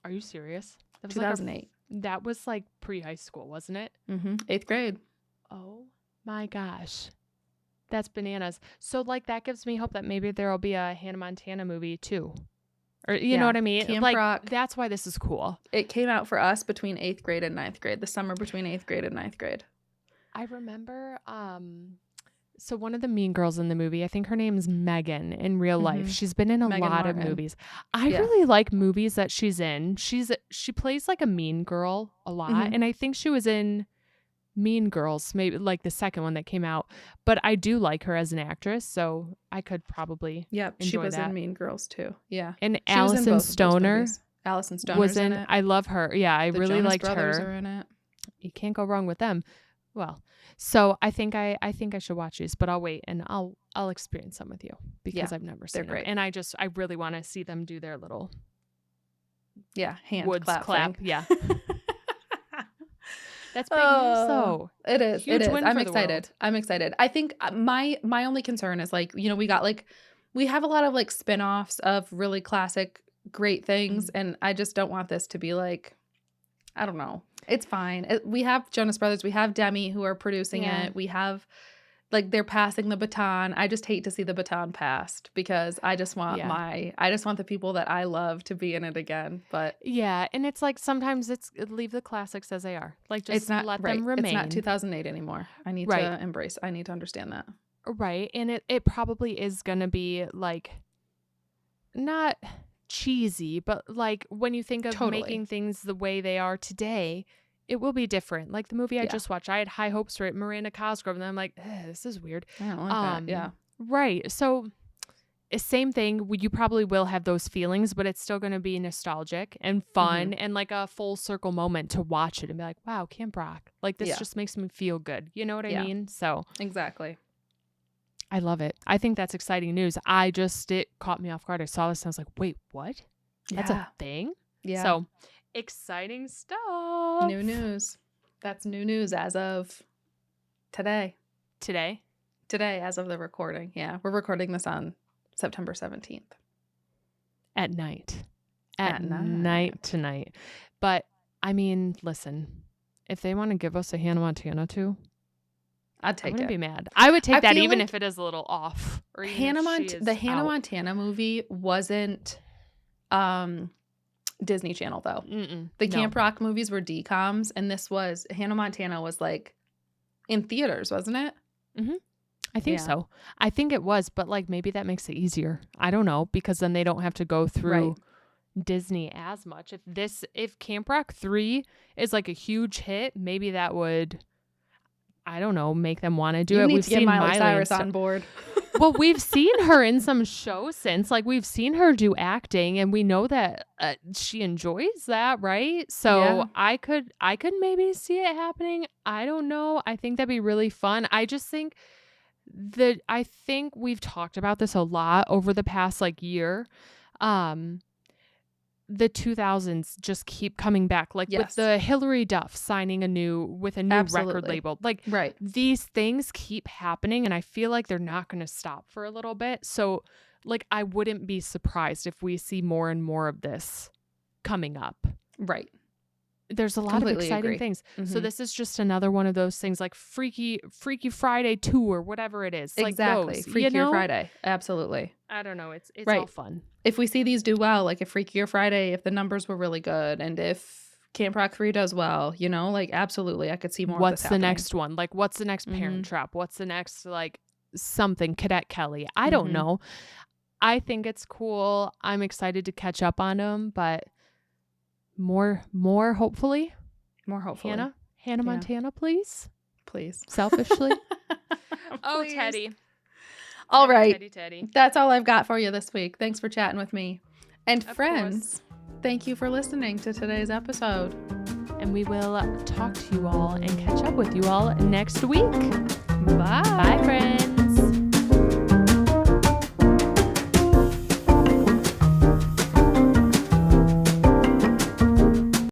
Are you serious? That was 2008. That was like pre-high school, wasn't it? Mm-hmm. 8th grade. Oh my gosh. That's bananas. So like that gives me hope that maybe there will be a Hannah Montana movie too. Or you know what I mean? Camp like Rock, that's why this is cool. It came out for us between 8th grade and 9th grade, the summer between 8th grade and 9th grade. I remember so one of the mean girls in the movie, I think her name's Megan in real life. She's been in a lot of movies. I really like movies that she's in. She plays like a mean girl a lot. And I think she was in Mean Girls, maybe like the second one that came out. But I do like her as an actress, so I could probably enjoy she was that. in Mean Girls too. Yeah. And Allison Stoner was in it. I love her. Yeah, I the really Jonas liked Brothers her. Are in it. You can't go wrong with them. Well, so I think I should watch these, but I'll wait and I'll experience them with you because I've never seen them. Great. And I really want to see them do their little hand woods clap. Thing. Yeah. That's big news though. It is. Huge win I'm for excited. The world. I'm excited. I think my only concern is like, you know, we have a lot of like spin-offs of really classic great things, and I just don't want this to be like, I don't know. It's fine. We have Jonas Brothers. We have Demi who are producing it. We have like they're passing the baton. I just hate to see the baton passed because I just want the people that I love to be in it again. But and it's like sometimes leave the classics as they are. Like just let them remain. It's not 2008 anymore. I need to understand that. Right. And it probably is going to be like not cheesy, but like when you think of making things the way they are today, it will be different. Like the movie I just watched, I had high hopes for it, Miranda Cosgrove, and then I'm like, this is weird. I don't like that. Yeah. Right. So same thing. You probably will have those feelings, but it's still going to be nostalgic and fun and like a full circle moment to watch it and be like, wow, Camp Rock. Like this just makes me feel good. You know what I mean? So exactly. I love it. I think that's exciting news. It caught me off guard. I saw this and I was like, wait, what? That's a thing? Yeah. So exciting stuff. New news. That's new news as of today. Today, as of the recording. Yeah. We're recording this on September 17th. At night. At night tonight. But, I mean, listen, if they want to give us a Hannah Montana too, I'd take it. I wouldn't be mad. I would take that even if it is a little off. Or the Hannah Montana movie wasn't Disney Channel though. The Camp Rock movies were DComs, and this was Hannah Montana was like in theaters, wasn't it? I think so. I think it was, but like maybe that makes it easier. I don't know, because then they don't have to go through Disney as much. If Camp Rock 3 is like a huge hit, maybe that would, I don't know, make them want to do it. We've seen Miley Cyrus on board. Well, we've seen her in some shows since. Like, we've seen her do acting, and we know that she enjoys that, right? So I could maybe see it happening. I don't know. I think that'd be really fun. I just think we've talked about this a lot over the past like year. the 2000s just keep coming back, like with the Hillary Duff signing with a new record label. Like these things keep happening, and I feel like they're not going to stop for a little bit. So like I wouldn't be surprised if we see more and more of this coming up. Right. There's a lot of exciting things. So this is just another one of those things, like Freaky Friday 2 or whatever it is. Exactly. Like those, Freakier Friday. Absolutely. I don't know. It's all fun. If we see these do well, like if Freakier Friday, if the numbers were really good, and if Camp Rock 3 does well, you know, like absolutely I could see more of this happening. What's the next one? Like what's the next Parent Trap? What's the next like something Cadet Kelly? I don't know. I think it's cool. I'm excited to catch up on them, but more hopefully. More hopefully. Hannah Montana, please. Selfishly. Oh, Teddy. All right. Teddy. That's all I've got for you this week. Thanks for chatting with me. And friends, thank you for listening to today's episode. And we will talk to you all and catch up with you all next week. Bye. Bye, friends.